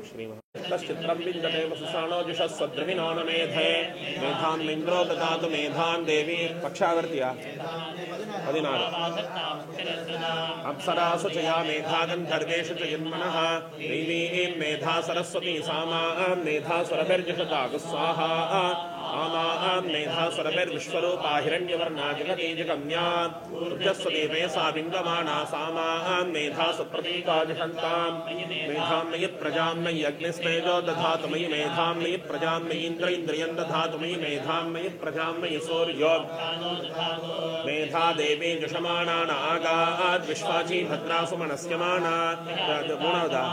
श्रीमहाचित्रं विन्दते वसुषाणो जुषस्वद्रविणो न मेधे मेधान्मिन्द्रो ददातु मेधान् देवी पक्षावर्त्या 16 अप्सरासु च या मेधा गन्धर्वेषु च यन्मनः दैवीं मेधा सरस्वती सामां मेधा सुरभिर्जुषतागु स्वाहा आमां मेधा सुरभिर्विश्वरूपा हिरण्यवर्णा जगती जगम्या ऊर्जस्वदेवे सा बिन्दमाना सामां मेधा सुप्रतीका जुषन्तां मेधां मयि प्रजां मयि अग्निस्तेजो दधातु मयि मेधां मयि प्रजां मयि इन्द्रियं दधातु मयि मेधां मयि प्रजां मयि सूर्यो मेधा देवी जुषमाना नागाद् विश्वाची भद्रासु मनस्यमाना गुणदा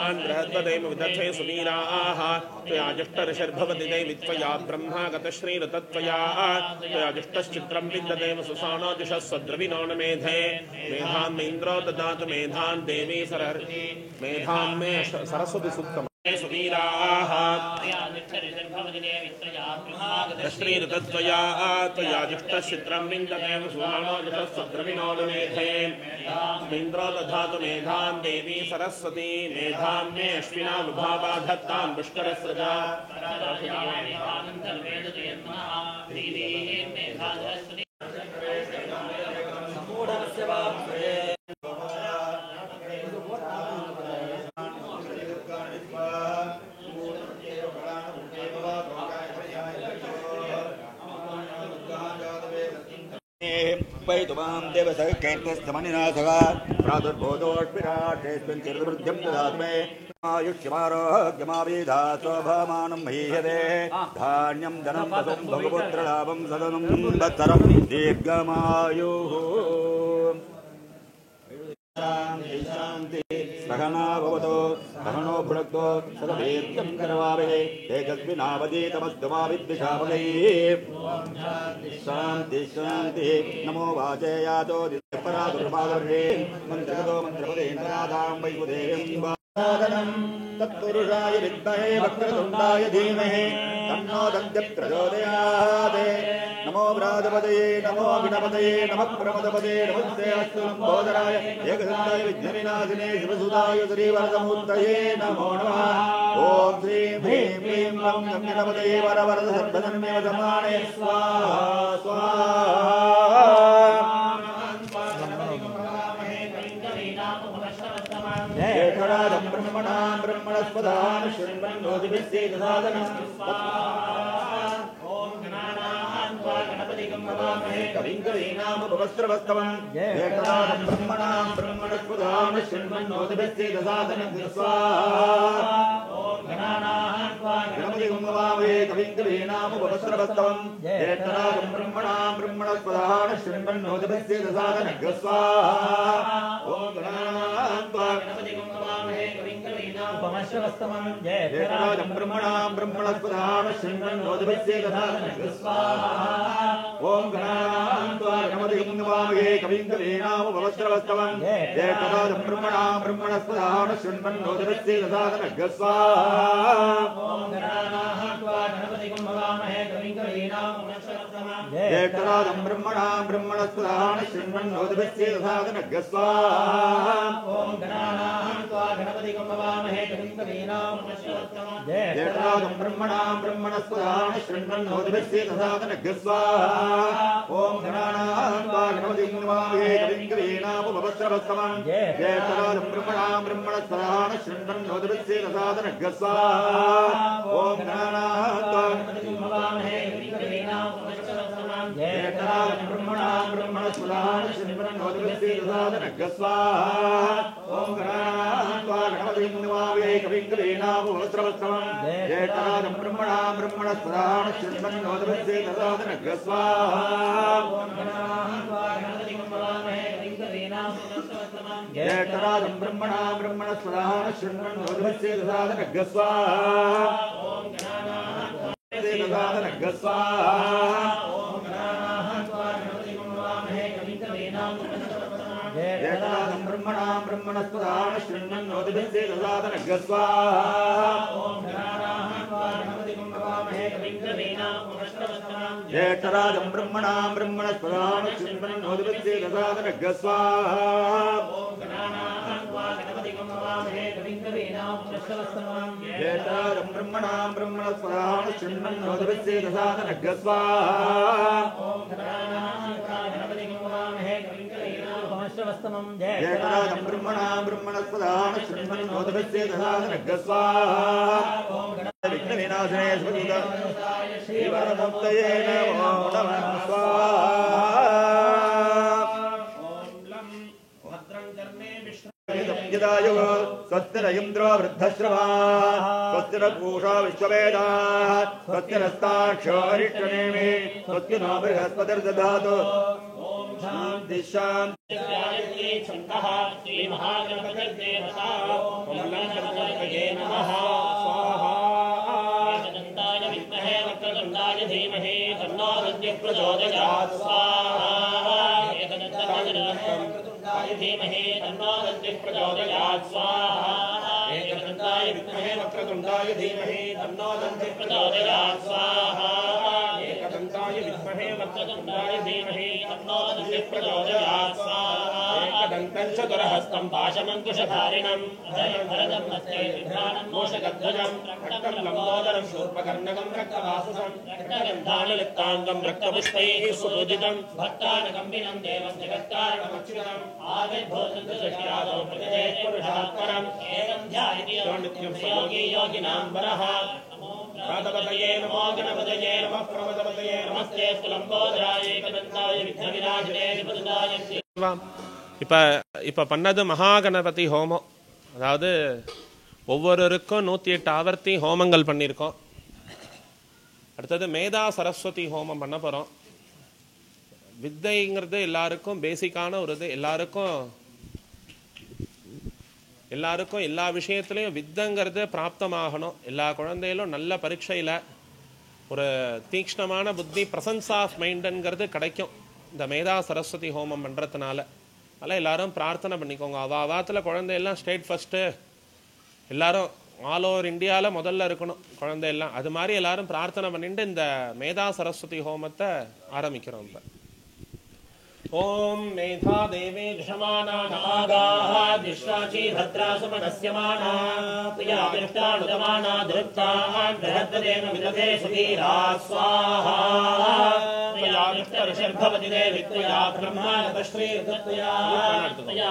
आन्द्रद्वदेव विदधे सुवीराः त्वया जुष्टऋषिर्भवति देवि त्वया ब्रह्मा गतश्रीरतत्वया त्वया जुष्टश्चित्रं विद्यते वसुषाणो जुषस्वद्रविणो न मेधे मेधां मे इन्द्रो ददातु मेधां देवी मेधां मे सरस्वती सूक्तम् सुवीराः श्रीरतत्वया त्वया जुष्टश्चित्रं विन्दते वसुषाणो जुषस्वद्रविणो न मेधे इन्द्रो दधातु मेधां देवी सरस्वती मेधां मे अश्विना विभावा धत्तां पुष्करस्रजा पैतुमां देवसैकैत्यस्तमनिनाथः प्रादुर्भूतोऽस्मिन् चिरवृद्धिं ददातु मे आयुष्यमारोग्यमावेधा स्वभामानं महीयते धान्यं धनं वसुं भगवत्रलाभं सदनं वत्सरं दीर्घमायुः शान्ति सहना भवतु सहनो भुनक्तु सदवीर्यं करवावहै तेजस्विनावधीतमस्तु मा विद्विषावहै शान्ति शान्ति नमो वाचे यातो परादुर्भागर्ये मन्त्रगतो मन्त्रपदेन्द्रनादां वैकुदेवीं तत्पुरुषाय विद्महे वक्रतुण्डाय धीमहि तन्नो दन्त्यः प्रचोदयात् नमो व्राजपतये नमो गणपतये नमः प्रमदपते नमस्ते अस्तु लम्बोदराय एकदन्ताय विघ्नविनाशिने शिवसुताय श्रीवरदमूर्तये नमो नमः ॐ श्रीं ह्रीं क्लीं लं गणपतये वरवरद सर्वजन्मेवसमाने स्वाहा स्वाहा एकराजं ब्रह्मणां ब्रह्मणस्पदान् शृण्वन्नोतिभिस्सेदसादनं ॐ गणानान्त्वा गणपतिं नमामहे कविं कवीनामुपवस्त्रवस्तवं एकराजं ब्रह्मणां ब्रह्मणस्पदान् शृण्वन्नोतिभिस्सेदसादनं स्वाहा ॐ गणानान्त्वा गणपतिं नमामहे कविं कवीनामुपवस्त्रवस्तवं एकराजं ब्रह्मणां ब्रह्मणस्पदान् शृण्वन्नोतिभिस्सेदसादनं स्वाहा ॐ गणानान्त्वा उपमश्रवस्तमं जयराजं ब्रह्मणां ब्रह्मणस्पदान् शृण्वन्नोतिभिस्सेदसादनं स्वाहा ॐ गणानान्त्वा गणपतिं नमामहे कविं कवीनामुपवस्त्रवस्तवं जयराजं ब्रह्मणां ब्रह्मणस्पदान् शृण्वन्नोतिभिस्सेदसादनं स्वाहा ॐ गणानान्त्वा गणपतिं नमामहे कविं कवीनामुपवस्त्रवस्तमं जयराजं ब्रह्मणां ब्रह्मणस्पदान् शृण्वन्नोतिभिस्सेदसादनं स्वाहा ॐ गणानान्त्वा गणपतिं नमामहे कविं कवीनामुपवस्त्रवस्तमं जयराजं ब्रह्मणां ब्रह्मणस्पदान् शृण्वन्नोतिभिस्सेदसादनं स्वाहा ॐ गणानान्त्वा गणपतिं नमामहे कविं कवीनामुपवस्त्रवस्तमं जयराजं ब्रह्मणां ब्रह्मणस्पदान् शृण्वन्नोतिभिस्सेदसादनं स्वाहा ॐ गणानान्त्वा गणपतिं नमामहे कविं कवीनामुपवस्त्रवस्तमं जयराजं ब्रह्मणां ब्रह्मणस्पदान् शृण्वन्नोतिभिस्सेदसादनं स्वाहा ॐ गणानान्त्वा गणपतिं नमामहे कविं कवीनामुपवस्त्रवस्तमं जयराजं ब्रह्मणां ब्रह्मणस्पदान् शृण्वन्नोतिभिस्सेदसादनं स्वाहा ॐ गणानान्त्वा गणपतिं नमामहे कविं कवीनामुपवस्त्रवस्तमं जयराजं ब्रह्मणां ब्रह्मणस्पदान् शृण्वन्नोतिभिस्सेदसादनं स्वाहा ॐ गणानान्त्वा सेदसादनं स्वाहा ॐ गणानान्त्वा गणपतिं नमामहे कविं कवीनामुपवस्त्रवस्तमं ज्येष्ठराजं ब्रह्मणां ब्रह्मणस्पदान शृण्वन्नोतिभिः सेदसादनग्रः स्वाहा ॐ गणानाहं भवामहे कविं कवीनामुपमश्रवस्तमां ज्येष्ठराजं ब्रह्मणां ब्रह्मणस्पदान शृण्वन्नोतिभिः सेदसादनग्रः स्वाहा ॐ गणानाहं गणपतिं भवामहे कविं कवीनामुपमश्रवस्तमां ज्येष्ठराजं ब्रह्मणां ब्रह्मणस्पदान शृण्वन्नोतिभिः सेदसादनग्रः स्वाहा ॐ गणानाहं गणपतिं भवामहे कविं कवीनामुपमश्रवस्तमां ज्येष्ठराजं ब्रह्मणां ब्रह्मणस्पदान शृण्वन्नोतिभिः सेदसादनग्रः स्वाहा ॐ विघ्नविनाशने स्वरूपाय श्रीवरमुक्तये नमो नमः स्वाहा ॐ लं भद्रं कर्णे विश्वयदायो स्वस्ति न इन्द्रो वृद्धश्रवाः स्वस्ति न पूषा विश्ववेदाः स्वस्ति नस्ताक्षो अरिष्टनेमि स्वस्ति नो बृहस्पतिर्दधातु ॐ शान्ति शान्ति छन्दः श्रीमहागणपतिर्देवता ॐ गणपतये नमः स्वाहा एकदन्ताय विद्महे वक्रतुण्डाय धीमहि तन्नो दन्तिः प्रचोदयात् स्वाहा एकदन्ताय धीमहि तन्नो दन्तिः प्रचोदयात् स्वाहा एकदन्ताय विद्महे वक्रतुण्डाय धीमहि तन्नो दन्तिः प्रचोदयात् स्वाहा एकदन्ताय विद्महे वक्रतुण्डाय धीमहि तन्नो दन्तिः प्रचोदयात् स्वाहा एकदन्तं चतुरहस्तं पाशमङ्कुशधारिणं अभयं वरदं हस्ते बिभ्राणं मोषगध्वजं रक्तं लम्बोदरं शूर्पकर्णकं रक्तवाससं रक्तगन्धानुलिप्ताङ्गं रक्तपुष्पैः सुपूजितं भक्तानकम्बिनं देवं जगत्कारणमच्युतम् आविर्भूतदृश्यादौ प्रजयते पुरुषात्परम् एवं ध्यायति नित्यं योगी योगिनां वरः प्रातपतये नमो गणपतये नमः प्रमदपतये नमस्ते लम्बोदराय एकदन्ताय विघ्नविनाशिने विपदुदाय இப்போ பண்ணது மகாகணபதி ஹோமம். அதாவது ஒவ்வொருவருக்கும் 108 ஆவர்த்தி ஹோமங்கள் பண்ணியிருக்கோம். அடுத்தது மேதா சரஸ்வதி ஹோமம் பண்ண போகிறோம். வித்தைங்கிறது எல்லாருக்கும் பேசிக்கான ஒரு இது. எல்லாருக்கும் எல்லா விஷயத்துலையும் வித்தைங்கிறது பிராப்தமாகணும். எல்லா குழந்தைகளும் நல்ல பரீட்சையில் ஒரு தீக்ஷ்ணமான புத்தி, ப்ரெசன்ஸ் ஆஃப் மைண்டுங்கிறது கிடைக்கும் இந்த மேதா சரஸ்வதி ஹோமம் பண்ணுறதுனால. அதெல்லாம் எல்லாரும் பிரார்த்தனை பண்ணிக்கோங்க. அவாத்தில் குழந்தையெல்லாம் ஸ்டேட் ஃபஸ்ட்டு, எல்லாரும் ஆல் ஓவர் இந்தியாவில் முதல்ல இருக்கணும் குழந்தையெல்லாம். அது மாதிரி எல்லாரும் பிரார்த்தனை பண்ணிட்டு இந்த மேதா சரஸ்வதி ஹோமத்தை ஆரம்பிக்கிறோம். இப்போ ஓம் மேதா தேவி விஷமானா நாகாः திஷ்ராச்சி भद्रा सुमनस्यमाना प्रिया विष्टानुदमाना धृत्तान् बृहद्देव विदधे सुधीरा स्वाहा प्रिया विष्टऋषिर्भवति देवि त्वया ब्रह्माणतश्री त्वया त्वया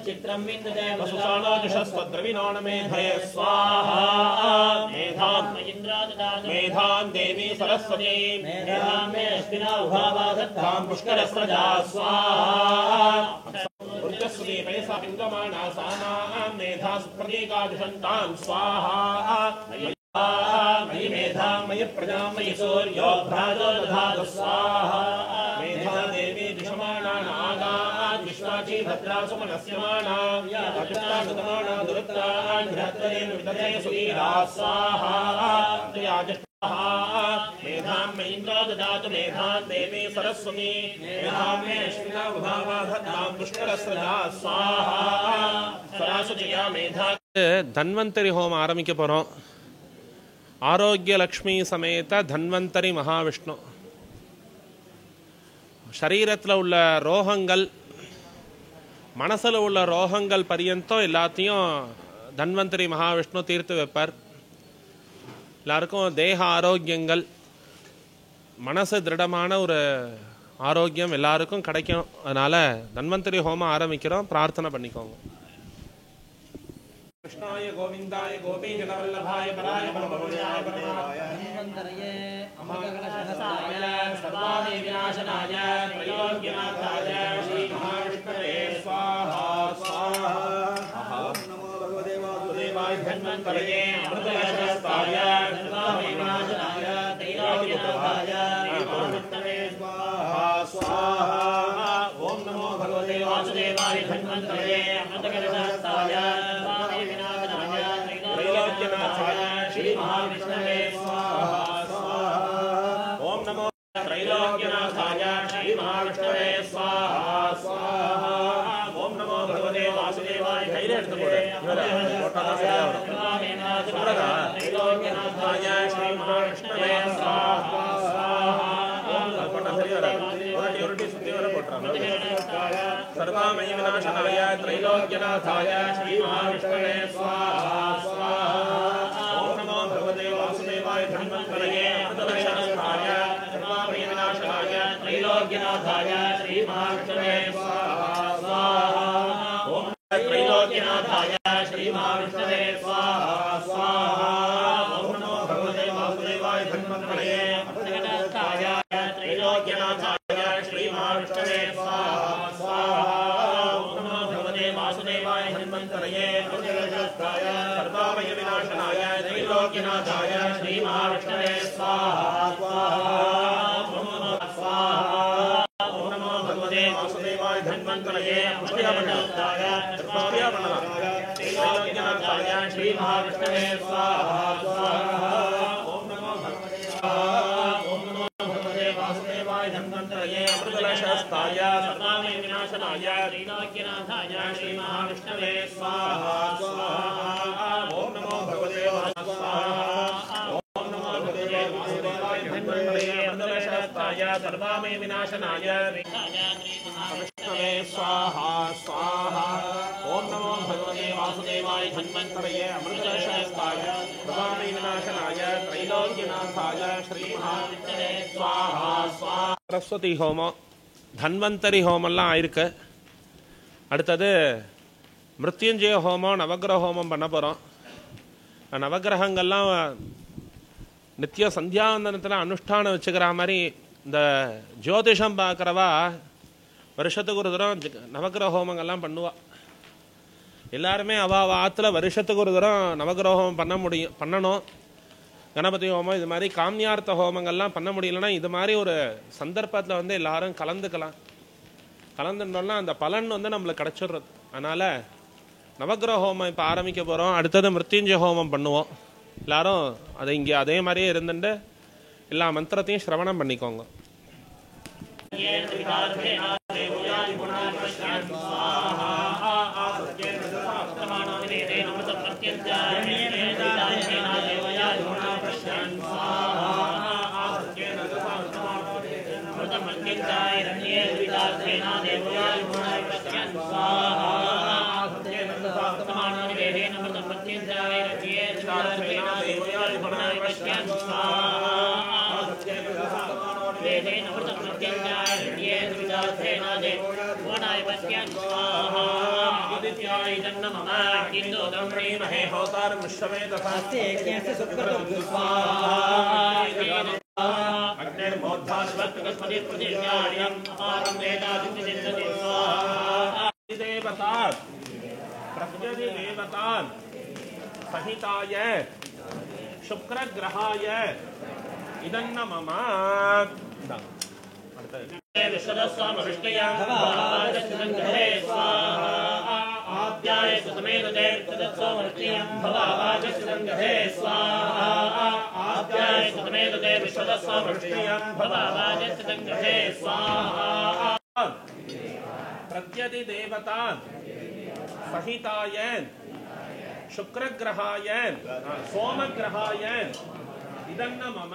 चित्रं विन्दते वसुसानो जुषस्वद्रविणोणमेधये स्वाहा मेधां मेधां देवी सरस्वती मेधां मे अश्विना उभावा दत्तां पुष्करस्रजा स्वाहा पैसा पिंगमाना सानां मेधा प्रतीकादिशन्तां स्वाहा मयि मेधां मयि प्रजां मयि सूर्यो भ्राजो दधातु स्वाहा मेधा देवी दिशमाना नागा विश्वाची भद्रा सुमनस्यमाना अजुष्टानुदमाना दुरुत्तान् बृहद्देव विदधे सुधीरा स्वाहा मेधां मे इन्द्रो ददातु मेधां देवी सरस्वती मेधां मे अश्विना उभावा दत्तां पुष्करस्रजा स्वाहा सरस्वत्या मेधा. தன்வந்தரி ஹோமம் ஆரம்பிக்க போகிறோம். ஆரோக்கிய லக்ஷ்மி சமேத தன்வந்தரி மகாவிஷ்ணு. சரீரத்தில் உள்ள ரோகங்கள், மனசில் உள்ள ரோகங்கள் பரியந்தம் எல்லாத்தையும் தன்வந்தரி மகாவிஷ்ணு தீர்த்து வைப்பார். எல்லாருக்கும் தேக ஆரோக்கியங்கள், மனசு திருடமான ஒரு ஆரோக்கியம் எல்லாருக்கும் கிடைக்கும். அதனால தன்வந்தரி ஹோமம் ஆரம்பிக்கிறோம். பிரார்த்தனை பண்ணிக்கோங்க. கிருஷ்ணாய கோவிந்தாய கோபி ஜனவல்லபாய பராய பரமபுருஷாய பரமாத்மனே தன்வந்தரயே அமரகலசஹஸ்தாய சர்வாதி விநாசனாய த்ரைலோக்யநாதாய ஸ்ரீ மகாவிஷ்ணவே ஸ்வாஹா ஸ்வாஹா. ஓம் நமோ பகவதே வாசுதேவாய தன்வந்தரயே அமரகலசஹஸ்தாய சர்வாதி விநாசனாய த்ரைலோக்யநாதாய ஸ்ரீ மகாவிஷ்ணவே ஸ்வாஹா ஸ்வாஹா. ஓம் நமோ பகவதே வாசுதேவாய தன்வந்தரயே அமரகலசஹஸ்தாய श्री महाविष्णवे स्वाहा स्वाहा. ओम नमो त्रैलोक्यनाथाय श्री महाविष्णवे स्वाहा स्वाहा. ओम எடுத்து போடு இவரை போட்டா தான் சரியா வரும் சொல்றதா போட்டா சரி வராது ஒரு சுத்தி வர போட்டுறாங்க सर्वामयि विनाशनाय त्रैलोक्यनाथाय श्री महाविष्णवे स्वाहा स्वाहा ओम नमो भगवते वासुदेवाय धन्वन्तरये अमृतवर्षस्थाय सर्वामयि विनाशनाय त्रैलोक्यनाथाय श्री महाविष्णवे स्वाहा स्वाहा ओम त्रैलोक्यनाथाय श्री महाविष्णवे स्वाहा स्वाहा ओम नमो भगवते वासुदेवाय धन्वन्तरये अमृतवर्षस्थाय त्रैलोक्यनाथाय श्री महाविष्णवे स्वाहा सर्वामय विनाशनाय त्रैलोक्यनाथाय श्री महाविष्णवे स्वाहा स्वाहा ओम नमो भगवते वासुदेवाय धन्वन्तरये अमृतवर्षस्थाय त्रैलोक्यनाथाय श्री महाविष्णवे स्वाहा स्वाहा ओम नमो भगवते वासुदेवाय धन्वन्तरये अमृतवर्षस्थाय सर्वामय विनाशनाय त्रैलोक्यनाथाय श्री महाविष्णवे स्वाहा स्वाहा ओम नमो भगवते धन्वन्तरये सर्वामय विनाशनाय विष्णवे स्वाहा स्वाहा ओम नमो भगवते वासुदेवाय धन्वन्तरये अमृतवर्षस्थाय सर्वामय विनाशनाय त्रैलोक्यनाथाय श्री महाविष्णवे स्वाहा स्वाहा सरस्वती होमம் धन्वन्तरी ஹோமம்லாம் ஆயிருக்கு அடுத்தது மிருத்யுஞ்சய ஹோமம் நவகிரக ஹோமம் பண்ண போகிறோம் நவகிரகங்கள்லாம் நித்திய சந்தியாவந்தனத்தில் அனுஷ்டானம் வச்சுக்கிற மாதிரி இந்த ஜோதிஷம் பார்க்குறவா வருஷத்துக்கு ஒரு தரம் நவகிரக ஹோமங்கள்லாம் பண்ணுவா எல்லாருமே அவள் ஆற்றுல வருஷத்துக்கு ஒரு தரம் நவகிரக ஹோமம் பண்ணணும் கணபதி ஹோமம் இது மாதிரி காமியார்த்த ஹோமங்கள்லாம் பண்ண முடியலன்னா இது மாதிரி ஒரு சந்தர்ப்பத்தில் வந்து எல்லாரும் கலந்துட்டோம்னா அந்த பலன் வந்து நம்மளுக்கு கிடச்சிடுறது. அதனால் நவகிரக ஹோமம் இப்போ ஆரம்பிக்க போகிறோம். அடுத்தது மிருத்யுஞ்சய ஹோமம் பண்ணுவோம். எல்லாரும் அதை இங்கே அதே மாதிரியே இருந்துட்டு எல்லா மந்திரத்தையும் சிரவணம் பண்ணிக்கோங்க. सहिताय शुक्रग्रहाय इदन्न मम आप्याय सुतमेदते तत्सोमृत्यं भवावाचस्संगहे स्वाहा आप्याय सुतमेदते विश्वदस्सोमृत्यं भवावाचस्संगहे स्वाहा प्रत्यति देवता सहिताय शुक्रग्रहाय सोमग्रहाय इदन्न मम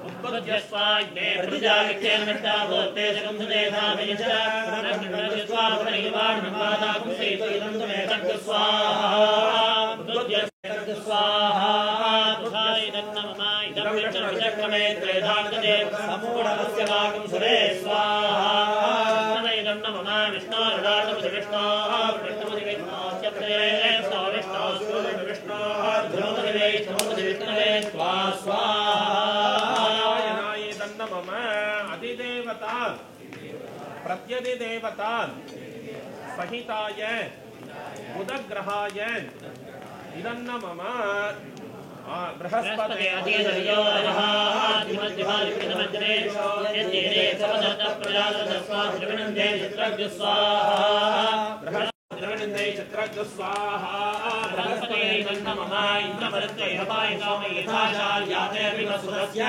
उत्पद्यस्वाग्ने प्रजायतेन नष्टावोते जगन्धदेधा विजया नष्टस्वाभनिवाणमादाकुं सेतुइदं तमे तद्स्वाहा स्वाहा इदन्न मम इदं विचक्रमे त्रेधाङ्गदे समूढस्य भागं सुरे स्वाहा इदन्न मम विष्णोर्डातमुदि विष्णोः विष्णुमुदि विष्णोस्य प्रेय प्रत्यधिदेवता सहिताय बुधग्रहाय इदन्न मम बृहस्पते स्वाहा बृहस्पते इदन्न मम इन्द्रवरुत्ते हपायकामे यथाशाल्याते विवसुरस्य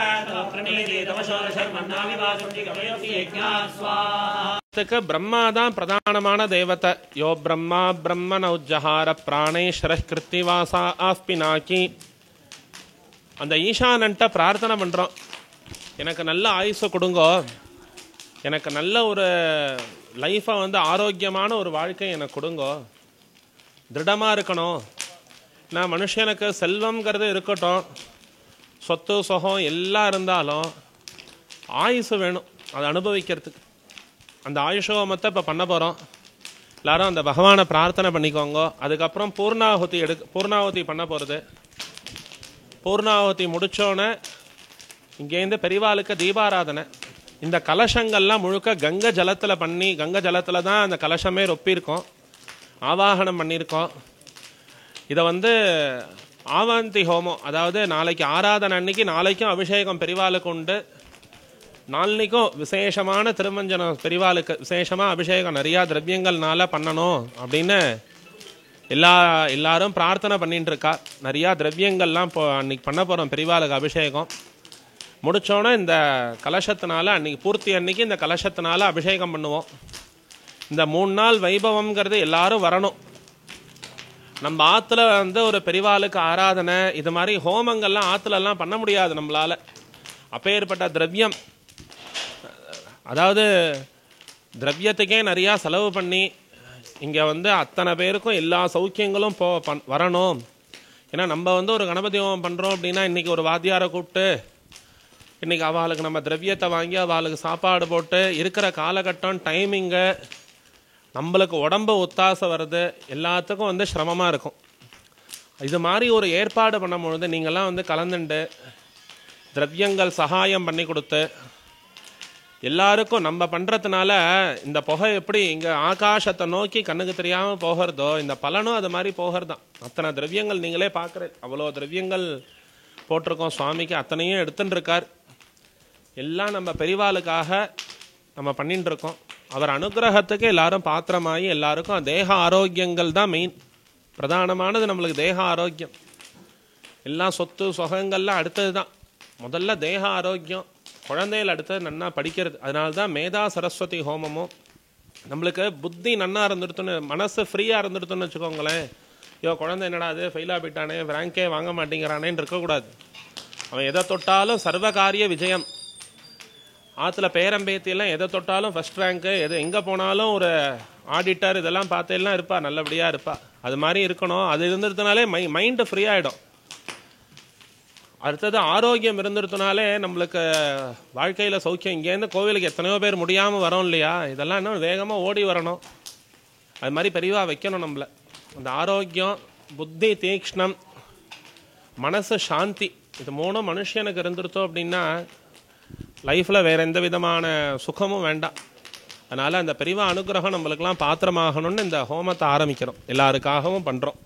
प्रणेते तमशोरशर्मन्नाविवासुति गवयसि यज्ञा स्वाहा பிரம்மா தான் பிரதானமான தேவதை. யோ பிரம்மா பிரம்மண உஜ்ஜஹார பிராணேஸ்வர கிருத்திவாசா ஆஸ்பினாக்கி. அந்த ஈசானன்ட்ட பிரார்த்தனை பண்ணுறோம், எனக்கு நல்ல ஆயுசை கொடுங்கோ, எனக்கு நல்ல ஒரு லைஃப்பை வந்து ஆரோக்கியமான ஒரு வாழ்க்கை எனக்கு கொடுங்கோ, திருடமாக இருக்கணும். நான் மனுஷனுக்கு செல்வங்கிறது இருக்கட்டும், சொத்து சுகம் எல்லாம் இருந்தாலும் ஆயுசு வேணும் அதை அனுபவிக்கிறதுக்கு. அந்த ஆயுஷோமத்தை இப்போ பண்ண போகிறோம். எல்லாரும் அந்த பகவானை பிரார்த்தனை பண்ணிக்கோங்க. அதுக்கப்புறம் பூர்ணாகுதி பண்ண போகிறது. பூர்ணாகுதி முடித்தோன்னே இங்கேருந்து பெரிவாளுக்கு தீபாராதனை. இந்த கலசங்கள்லாம் முழுக்க கங்கை ஜலத்தில் பண்ணி, கங்கை ஜலத்தில் தான் அந்த கலசமே ரொப்பியிருக்கோம், ஆவாகனம் பண்ணியிருக்கோம். இதை வந்து ஆவந்தி ஹோமம், அதாவது நாளைக்கு ஆராதனை அன்னைக்கு நாளைக்கும் அபிஷேகம் பெரிவாளுக்கு உண்டு, நாளைக்கும் விசேஷமான திருமஞ்சனம் பெரிவாளுக்கு விசேஷமாக அபிஷேகம் நிறையா திரவியங்கள்னால பண்ணணும் அப்படின்னு எல்லாரும் பிரார்த்தனை பண்ணிட்டு இருக்கா. நிறையா திரவியங்கள்லாம் இப்போ அன்னைக்கு பண்ண போகிறோம் பெரிவாளுக்கு அபிஷேகம். முடித்தோன்னே இந்த கலசத்தினால அன்னைக்கு பூர்த்தி அன்னைக்கு இந்த கலசத்தினால அபிஷேகம் பண்ணுவோம். இந்த 3 நாள் வைபவம்ங்கிறது எல்லாரும் வரணும். நம்ம ஆற்றுல வந்து ஒரு பெரிவாளுக்கு ஆராதனை இது மாதிரி ஹோமங்கள்லாம் ஆற்றுலலாம் பண்ண முடியாது நம்மளால். அப்பேற்பட்ட திரவியம், அதாவது திரவியத்துக்கே நிறையா செலவு பண்ணி இங்கே வந்து அத்தனை பேருக்கும் எல்லா சௌக்கியங்களும் வரணும். ஏன்னா நம்ம வந்து ஒரு கணபதி ஹோமம் பண்ணுறோம் அப்படின்னா இன்றைக்கி ஒரு வாத்தியாரை கூப்பிட்டு இன்றைக்கி அவளுக்கு நம்ம திரவியத்தை வாங்கி அவளுக்கு சாப்பாடு போட்டு இருக்கிற காலகட்டம் டைமிங்கு நம்மளுக்கு உடம்பு ஒத்தாசை வருது, எல்லாத்துக்கும் வந்து சிரமமாக இருக்கும். இது மாதிரி ஒரு ஏற்பாடு பண்ணும்பொழுது நீங்கள்லாம் வந்து கலந்துண்டு திரவியங்கள் சகாயம் பண்ணி கொடுத்து எல்லாருக்கும் நம்ம பண்ணுறதுனால இந்த புகை எப்படி இங்கே ஆகாசத்தை நோக்கி கண்ணுக்கு தெரியாமல் போகிறதோ இந்த பலனும் அது மாதிரி போகிறதான். அத்தனை திரவியங்கள் நீங்களே பார்க்குற, அவ்வளோ திரவியங்கள் போட்டிருக்கோம் சுவாமிக்கு, அத்தனையும் எடுத்துன்னு இருக்கார். எல்லாம் நம்ம பெரிவாளுக்காக நம்ம பண்ணிட்டு இருக்கோம். அவர் அனுகிரகத்துக்கு எல்லாரும் பாத்திரமாகி எல்லாருக்கும் தேக ஆரோக்கியங்கள் தான் மெயின், பிரதானமானது நம்மளுக்கு தேக ஆரோக்கியம். எல்லாம் சொத்து சுகங்கள்லாம் அடுத்தது தான். முதல்ல தேக ஆரோக்கியம், குழந்தைகள் அடுத்தது நன்னா படிக்கிறது. அதனால தான் மேதா சரஸ்வதி ஹோமமும். நம்மளுக்கு புத்தி நன்னா இருந்துடுத்துன்னு, மனசு ஃப்ரீயாக இருந்துடுத்துன்னு வச்சுக்கோங்களேன். ஐயோ குழந்தை என்னடா அது ஃபெயிலாக போயிட்டானே, ரேங்கே வாங்க மாட்டேங்கிறானேன்னு இருக்கக்கூடாது. அவன் எதை தொட்டாலும் சர்வகாரிய விஜயம். ஆற்றுல பேரம்பேத்தியெல்லாம் எதை தொட்டாலும் ஃபஸ்ட் ரேங்க்கு, எங்கே போனாலும் ஒரு ஆடிட்டர் இதெல்லாம் பார்த்தெல்லாம் இருப்பா, நல்லபடியாக இருப்பா. அது மாதிரி இருக்கணும். அது இருந்துருத்தனாலே மைண்டு ஃப்ரீ ஆகிடும். அடுத்தது ஆரோக்கியம் இருந்துருத்தனாலே நம்மளுக்கு வாழ்க்கையில் சௌக்கியம். இங்கேருந்து கோவிலுக்கு எத்தனையோ பேர் முடியாமல் வரோம் இல்லையா, இதெல்லாம் இன்னும் வேகமாக ஓடி வரணும். அது மாதிரி பெரியவாக வைக்கணும் நம்மளை. அந்த ஆரோக்கியம், புத்தி தீக்ஷ்ணம், மனசு சாந்தி, இது 3 மனுஷனுக்கு இருந்துருத்தோம் அப்படின்னா லைஃப்பில் வேறு எந்த விதமான சுகமும் வேண்டாம். அதனால் அந்த பெரியவா அனுகிரகம் நம்மளுக்கெல்லாம் பாத்திரமாகணும்னு இந்த ஹோமத்தை ஆரம்பிக்கிறோம். எல்லாருக்காகவும் பண்ணுறோம்.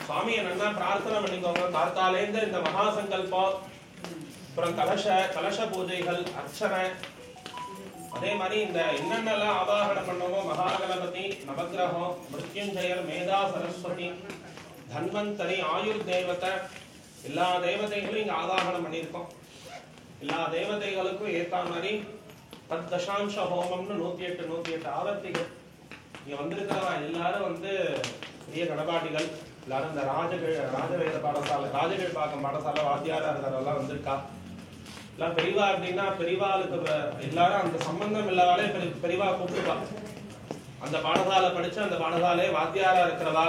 சுவாமியை நல்லா பிரார்த்தனை பண்ணிக்கோங்க. காத்தாலேந்து இந்த மகா சங்கல்பம், அப்புறம் கலச பூஜைகள், அர்ச்சனை, அதே மாதிரி இந்த என்னென்னலாம் ஆவாகனம் பண்ணுவோம், மகாகணபதி, நவகிரகம், மிருத்யுஞ்சயர், மேதா சரஸ்வதி, தன்வந்தரி, ஆயுர் தேவதை, எல்லா தேவதைகளும் இங்க ஆவாகனம் பண்ணியிருக்கோம். எல்லா தேவதைகளுக்கும் ஏற்ற மாதிரி 10 தசாம்ச ஹோமம்னு 108 ஆவர்த்திகள். இங்க வந்திருக்கிறவா எல்லாரும் பெரிய கணபாட்டிகள், எல்லாரும் இந்த ராஜவேத பாடசாலை, ராஜவேட்பாக்கம் பாடசாலை வாத்தியாரா இருக்கிறவெல்லாம் வந்திருக்கா. எல்லாம் பெரியவா அப்படின்னா பெரியவாளுக்கு எல்லாரும் அந்த சம்பந்தம் இல்லாதாலே பெரியவா கூப்பிடுவா. அந்த பாடசாலை படிச்சு அந்த பாடசாலை வாத்தியாரா இருக்கிறவா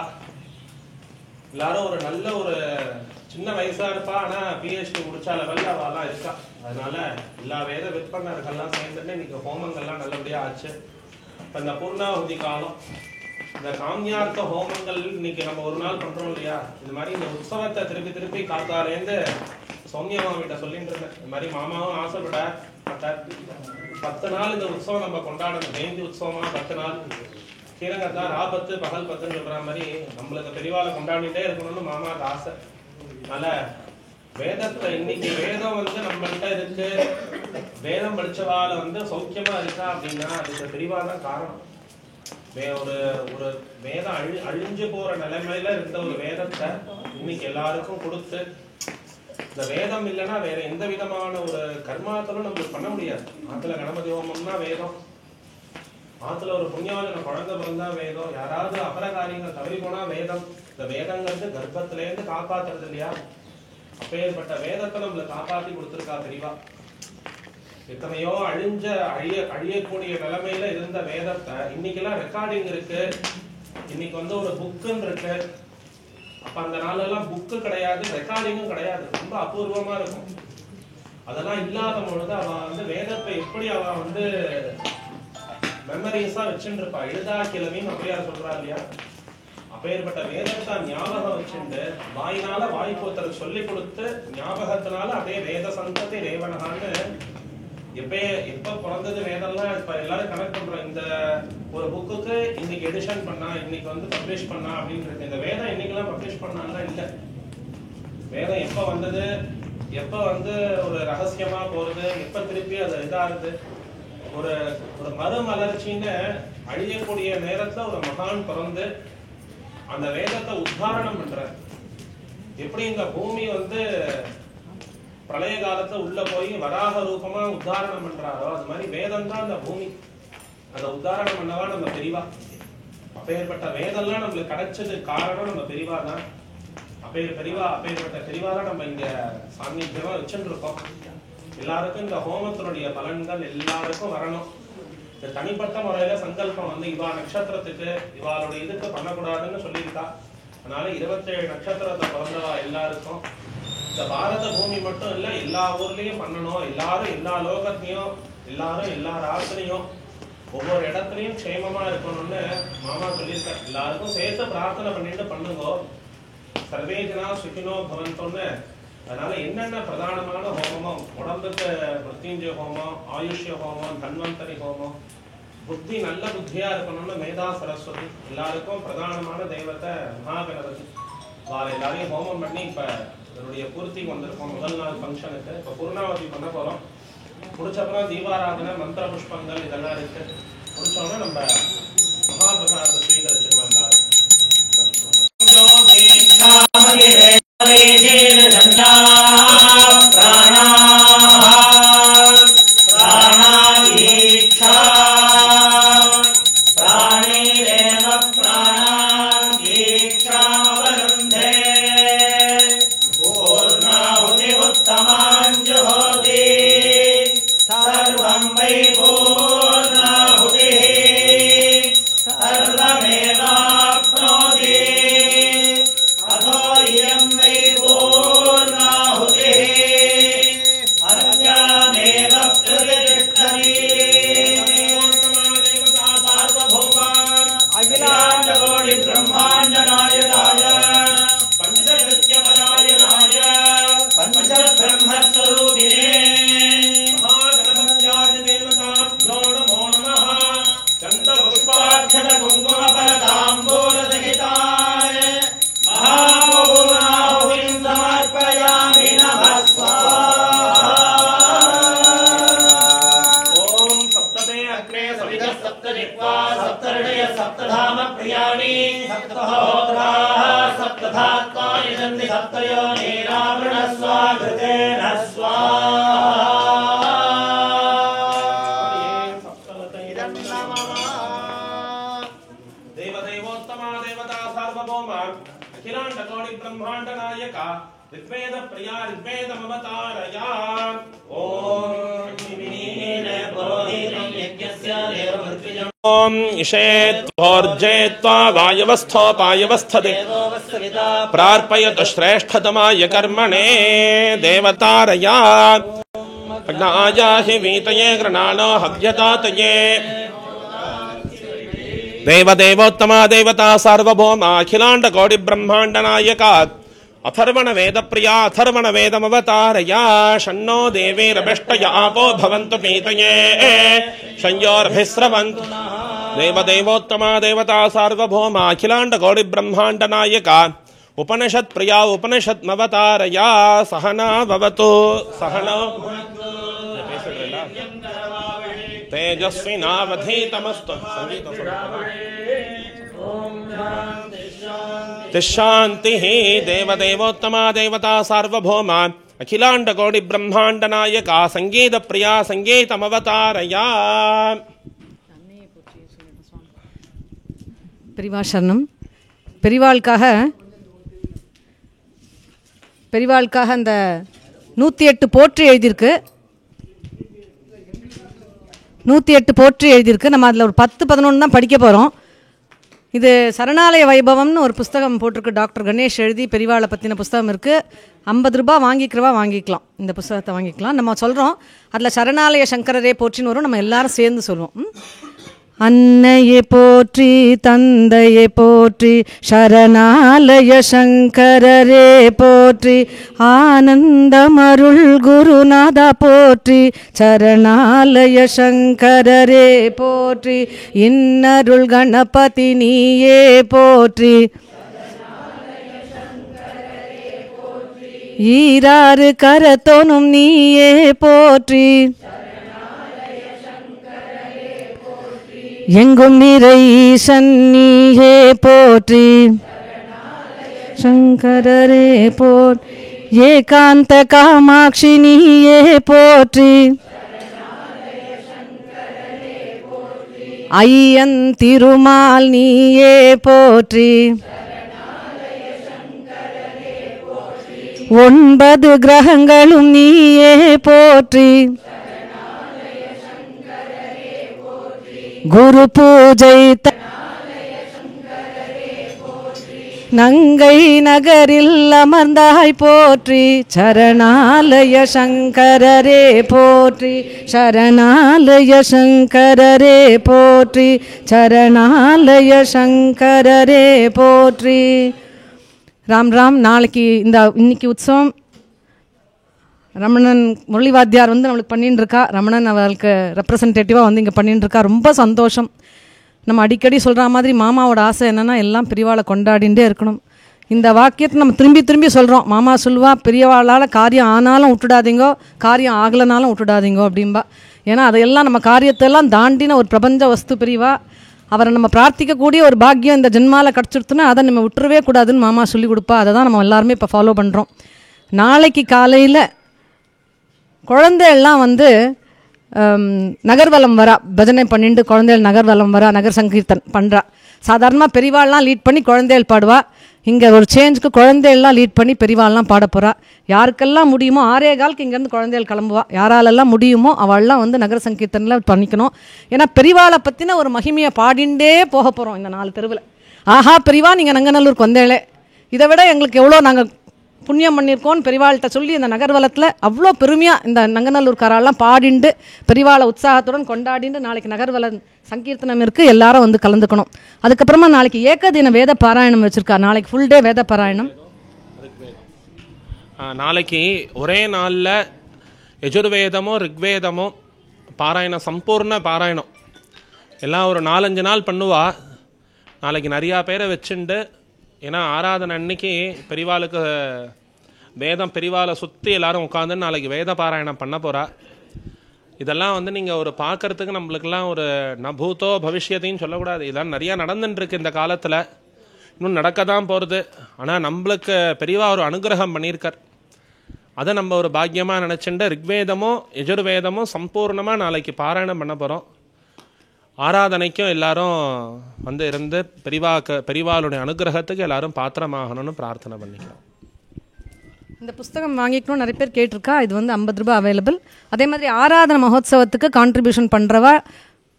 எல்லாரும் ஒரு நல்ல ஒரு சின்ன வயசா இருப்பா, ஆனா பிஹெச்டி முடிச்ச லெவல்ல அவெல்லாம் இருக்கா. அதனால எல்லா வேத விற்பனர்கள்லாம் சேர்ந்துட்டு இன்னைக்கு ஹோமங்கள்லாம் நல்லபடியா ஆச்சு. இப்ப இந்த பூர்ணாவதி காலம், இந்த காமியார்த்த ஹோமங்கள் இன்னைக்கு நம்ம ஒரு நாள் பண்றோம் இல்லையா, இது மாதிரி இந்த உற்சவத்தை திருப்பி காத்தாலேருந்து சௌமியமாவிட்ட சொல்லிட்டு இருந்தேன். இந்த மாதிரி மாமாவும் ஆசைப்பட 10 நாள் இந்த உற்சவம் நம்ம கொண்டாடணும். ஜெயந்தி உற்சவமா 10 நாள் கீரங்கத்தா ராபத்து பகல் 10ன்னு சொல்ற மாதிரி நம்மளுக்கு பெரியவாளை கொண்டாடிட்டே இருக்கணும்னு மாமாவுக்கு ஆசை. அதனால வேதத்தை இன்னைக்கு வேதம் நம்மள்கிட்ட இருக்கு, வேதம் படிச்சவால சௌக்கியமா இருக்கா அப்படின்னா அதுக்கு பெரியவா தான் காரணம். ஒரு வேதம் அழிஞ்சு போற நிலைமையில இருந்த ஒரு வேதத்தை இன்னைக்கு எல்லாருக்கும் கொடுத்து, இந்த வேதம் இல்லைன்னா வேற எந்த விதமான ஒரு கர்மாக்களும் நம்மளுக்கு பண்ண முடியாது. ஆத்துல கணபதி ஹோமம்னா வேதம், ஆத்துல ஒரு புண்ணியவான குழந்தை பிறந்தா வேதம், யாராவது அபரகாரியங்கள் தவறி போனா வேதம். இந்த வேதங்கிறது கர்ப்பத்தில இருந்து காப்பாத்துறது இல்லையா, அப்பேற்பட்ட வேதத்தை நம்மள காப்பாத்தி கொடுத்திருக்கா பெரியவா. எத்தனையோ அழியக்கூடிய நிலைமையில இருந்த வேதத்தை இன்னைக்கெல்லாம் ரெக்கார்டிங் இருக்கு, இன்னைக்கு ஒரு புக்குன்னு இருக்கு. அப்ப அந்த நாளெல்லாம் புக்கு கிடையாது, ரெக்கார்டிங்கும் கிடையாது, ரொம்ப அபூர்வமா இருக்கும். அதெல்லாம் இல்லாத பொழுது அவ வேதத்தை எப்படி அவ மெமரிஸா வச்சுட்டு இருப்பா. எழுதா கிழமைன்னு அப்படியா சொல்றா இல்லையா, அப்பேற்பட்ட வேதத்தை ஞாபகம் வச்சுட்டு வாயினால வாய்ப்போத்தரை சொல்லி கொடுத்து ஞாபகத்தினால அதே வேத சந்ததி ரேவனகான்னு எப்ப பிறந்தது வேதம்லாம் இப்ப எல்லாரும் கனெக்ட் பண்றோம். இந்த ஒரு புக்குக்கு இன்னைக்கு எடிஷன் பண்ணா, இன்னைக்கு பப்ளிஷ் பண்ணா அப்படின்னு இருக்கு. இந்த வேதம் இன்னைக்கெல்லாம் பப்ளிஷ் பண்ணாலாம் இல்ல. வேதம் எப்ப வந்தது, எப்ப ஒரு ரகசியமா போறது, எப்ப திருப்பி அது இதாகுது, ஒரு மறுமலர்ச்சின்னு அழியக்கூடிய நேரத்துல ஒரு மகான் பிறந்து அந்த வேதத்தை உத்தாரணம் பண்ற. எப்படி இந்த பூமி பிரளய காலத்துல உள்ள போய் வராக ரூபமா உத்தாரணம் பண்றாரோ, அது மாதிரி வேதம் தான் அந்த பூமி. அதை உத்தாரணம் பண்ணவா நம்ம பெரியவா. அப்பேற்பட்ட வேதம்லாம் நம்மளுக்கு கிடைச்சது காரணம் நம்ம பெரியவா தான். அப்பேற்பட்ட பெரியவா தான் நம்ம இங்க சாநித்தியமா வச்சுட்டு இருக்கோம். எல்லாருக்கும் இந்த ஹோமத்தினுடைய பலன்கள் எல்லாருக்கும் வரணும். இந்த தனிப்பட்ட முறையில சங்கல்பம் இவா நட்சத்திரத்துக்கு இவாளுடைய இதுக்கு பண்ணக்கூடாதுன்னு சொல்லியிருக்கா. அதனால 27 நட்சத்திரத்தை பிறந்தவா எல்லாருக்கும் இந்த பாரத பூமி மட்டும் இல்ல, எல்லா ஊர்லயும் பண்ணணும். எல்லாரும் எல்லா லோகத்தையும், எல்லாரும் எல்லா ராத்திரியும் ஒவ்வொரு இடத்துலயும் க்ஷேமமா இருக்கணும்னு மாமா சொல்லியிருக்காரு. எல்லாருக்கும் சேர்த்து பிரார்த்தனை பண்ணிட்டு பண்ணுங்க. சர்வே ஜனா சுகினோ பவந்தோன்னு. அதனால என்னென்ன பிரதானமான ஹோமம், உடம்புக்கு மிருத்யுஞ்சய ஹோமம், ஆயுஷ்ய ஹோமம், தன்வந்தரி ஹோமம், புத்தி நல்ல புத்தியா இருக்கணும்னு மேதா சரஸ்வதி, எல்லாருக்கும் பிரதானமான தெய்வத்தை மகாகணபதி, எல்லாரையும் ஹோமம் பண்ணி இப்ப இதனுடைய பூர்த்திக்கு வந்திருக்கோம். முதல் நாள் ஃபங்க்ஷனுக்கு இப்ப பூர்ணாவதி பண்ண போறோம். முடிச்சப்பறம் தீபாராதனை, மந்திர புஷ்பங்கள் இதெல்லாம் இருக்கு. முடிச்சோன்னா நம்ம மகாபிரசாதத்தை ஸ்வீகரிச்சுக்கலாம் எல்லாரும். सप्तयोनि सप्तहोत्राः सप्तधात्वा यजन्ति सप्तयोनिरावृणस्वा घृतेन स्वाहा देवदेवोत्तमा देवता सार्वभौमा अखिलाण्डकोटि ब्रह्माण्ड नायका ऋग्वेद प्रिया ऋग्वेदमवतारया ओम ईशेत्वोर्जेत्वा वायवस्थोपायवस्थते प्रार्पयतु श्रेष्ठतमाय कर्मणे देवतारया अग्नायाहि वीतये गृणानो हव्यतातये देवदेवोत्तमा देवता सार्वभौमा अखिलाण्डकोटि ब्रह्माण्ड नायका अथर्वण वेद प्रिया अथर्वण वेदमवतारया शन्नो देवीरभिष्टय आपो भवन्तु पीतये शंयोर्भिस्रवन्तु देवदेवोत्तमा देवता सार्वभौमा अखिलाण्डकोटि ब्रह्माण्ड नायका उपनिषत् प्रिया उपनिषद्मवतारया सहना भवतु सहनो तेजस्विनावधीतमस्तु शांति देवदेवोत्तमा देवता सार्वभौमा अखिलाण्डकोटि ब्रह्माण्ड नायका संगीत प्रिया संगीतमवतारया பெரிவா சரணம். பெரிவாளுக்காக அந்த 108 போற்றி எழுதியிருக்கு. 108 போற்றி எழுதியிருக்கு. நம்ம அதில் ஒரு 10-11 தான் படிக்க போகிறோம். இது சரணாலய வைபவம்னு ஒரு புஸ்தகம் போட்டிருக்கு. டாக்டர் கணேஷ் எழுதி பெரிவாளை பற்றின புஸ்தகம் இருக்குது. 50 ரூபா வாங்கிக்கிறவா வாங்கிக்கலாம். இந்த புஸ்தகத்தை வாங்கிக்கலாம். நம்ம சொல்கிறோம் அதில் சரணாலய சங்கரரே போற்றின்னு வரும். நம்ம எல்லாரும் சேர்ந்து சொல்லுவோம். அன்னையே போற்றி தந்தையே போற்றி சரணாலய சங்கரரே போற்றி ஆனந்தமருள் குருநாதா போற்றி சரணாலய சங்கரரே போற்றி இன்னருள் கணபதி நீயே போற்றி ஈராறு கரத்தோனும் நீயே போற்றி எங்கும் நிறை ஈசன் நீயே போற்றி சங்கரரே போற்றி ஏகாந்த காமாட்சி நீயே போற்றி ஐயன் திருமால் நீயே போற்றி 9 கிரகங்களும் நீயே போற்றி குரு பூஜை நங்கை நகரில் அமர்ந்தாய் போற்றி சரணாலய சங்கரரே போற்றி சரணாலய சங்கரரே போற்றி சரணாலய சங்கரரே போற்றி. ராம் ராம். இன்னைக்கு உற்சவம் ரமணன் முரளிவாத்தியார் நம்மளுக்கு பண்ணின்னு இருக்கா. ரமணன் அவளுக்கு ரெப்ரசன்டேட்டிவாக இங்கே பண்ணின்னு இருக்கா. ரொம்ப சந்தோஷம். நம்ம அடிக்கடி சொல்கிற மாதிரி மாமாவோட ஆசை என்னென்னா எல்லாம் பெரியவாளை கொண்டாடிகிட்டே இருக்கணும். இந்த வாக்கியத்தை நம்ம திரும்பி திரும்பி சொல்கிறோம். மாமா சொல்லுவா பெரியவாளால் காரியம் ஆனாலும் விட்டுடாதீங்கோ, காரியம் ஆகலைனாலும் விட்டுடாதீங்கோ அப்படின்பா. ஏன்னா அதையெல்லாம் நம்ம காரியத்தெல்லாம் தாண்டின ஒரு பிரபஞ்ச வஸ்து பெரியவா. அவரை நம்ம பிரார்த்திக்கக்கூடிய ஒரு பாக்கியம் இந்த ஜென்மாவில் கிடச்சிருத்துன்னா அதை நம்ம விட்டுறவே கூடாதுன்னு மாமா சொல்லி கொடுப்பா. அதை தான் நம்ம எல்லாருமே இப்போ ஃபாலோ பண்ணுறோம். நாளைக்கு காலையில் குழந்தைகள்லாம் நகர்வலம் வரா, பஜனை பண்ணிட்டு குழந்தைகள் நகர்வலம் வரா, நகர் சங்கீர்த்தன் பண்ணுறா. சாதாரணமாக பெரியவாள்லாம் லீட் பண்ணி குழந்தைகள் பாடுவா. இங்கே ஒரு சேஞ்சுக்கு குழந்தைகள்லாம் லீட் பண்ணி பெரியவாள்லாம் பாட போகிறா. யாருக்கெல்லாம் முடியுமோ 6:15 இங்கேருந்து குழந்தைகள் கிளம்புவா. யாராலெல்லாம் முடியுமோ அவள்லாம் நகர சங்கீர்த்தனில் பண்ணிக்கணும். ஏன்னா பெரியவாளை பற்றின ஒரு மகிமையை பாடிண்டே போக போகிறோம் இந்த 4 தெருவில். ஆஹா பெரியவா நீங்கள் நங்கநல்லூருக்கு வந்தேளே, இதை விட எங்களுக்கு எவ்வளோ நாங்கள் புண்ணியம் பண்ணியிருக்கோன்னு பெரியவாள்கிட்ட சொல்லி இந்த நகர்வலத்தில் அவ்வளோ பெருமையாக இந்த நங்கநல்லூர்காரெல்லாம் பாடிண்டு பெரியவாளை உற்சாகத்துடன் கொண்டாடிண்டு நாளைக்கு நகர்வல சங்கீர்த்தனம் இருக்குது. எல்லாரும் கலந்துக்கணும். அதுக்கப்புறமா நாளைக்கு ஏகதின வேத பாராயணம் வச்சுருக்கா. நாளைக்கு ஃபுல் டே வேத பாராயணம். நாளைக்கு ஒரே நாளில் யஜுர்வேதமோ ரிக்வேதமோ பாராயணம், சம்பூர்ண பாராயணம் எல்லாம் ஒரு 4-5 நாள் பண்ணுவா. நாளைக்கு நிறையா பேரை வச்சுண்டு, ஏன்னா ஆராதனை அன்னைக்கு பெரியவாளுக்கு வேதம் பெரியவாளை சுற்றி எல்லாரும் உட்காந்து நாளைக்கு வேத பாராயணம் பண்ண போகிறா. இதெல்லாம் வந்து நீங்கள் ஒரு பார்க்கறதுக்கு நம்மளுக்கெல்லாம் ஒரு நபூத்தோ பவிஷ்யத்தையும் சொல்லக்கூடாது. இதெல்லாம் நிறையா நடந்துட்டுருக்கு இந்த காலத்தில், இன்னும் நடக்க தான் போகிறது. ஆனால் நம்மளுக்கு பெரியவா ஒரு அனுகிரகம் பண்ணியிருக்கார். அதை நம்ம ஒரு பாக்கியமாக நினச்சிட்டு ரிக்வேதமோ யஜுர்வேதமோ சம்பூர்ணமாக நாளைக்கு பாராயணம் பண்ண போகிறோம். ஆராதனைக்கும் எல்லாரும் வந்து இருந்து பெரியவாளுடைய அனுகிரகத்துக்கு எல்லாரும் பாத்திரமாகணும்னு பிரார்த்தனை பண்ணிக்கலாம். இந்த புஸ்தகம் வாங்கிக்கணும் நிறைய பேர் கேட்டிருக்கா. இது வந்து 50 ரூபாய் அவைலபிள். அதே மாதிரி ஆராதனை மகோத்சவத்துக்கு கான்ட்ரிபியூஷன் பண்ணுறவா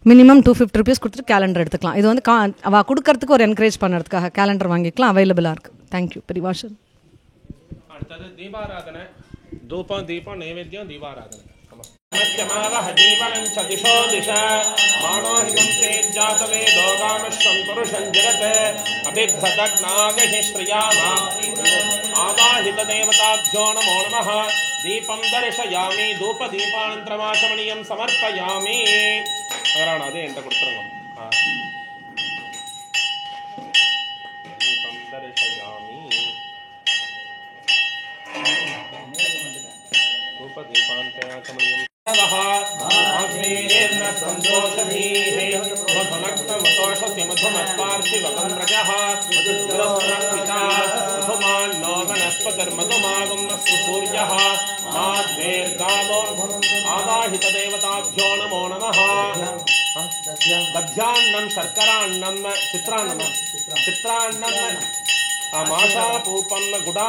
மினிமம் 250 rupees கொடுத்துட்டு கேலண்டர் எடுத்துக்கலாம். இது வந்து அவள் கொடுக்கறதுக்கு ஒரு என்கரேஜ் பண்ணுறதுக்காக கேலண்டர் வாங்கிக்கலாம், அவைலபிளாக இருக்குது. தேங்க்யூ பெரியவாஷன். அடுத்தது தீபாராதனை, தூபம் தீபம் நைவேத்தியம் தீபாராதனை. दीपं दर्शयामि धूपदीपानन्तरमाचमनीयं समर्पयामि. अदे एंट कोडुत्तुरुंगा. दीपं दर्शयामि धूपदीपानन्तरमाचमनीयं आग्नेयेन सन्तोषधीः मधुनक्तमतोषसि मधुमत्पार्थिवकं रजः मधुस्रस्रपिता मधुमान्नो वनस्पतिर्मधुमागं नस्तु सूर्यः माद्वेर्गावो आदाहितदेवताभ्यो नमो नमः. दध्यान्नं शर्करान्नं चित्रान्नं माषापूपं गुडा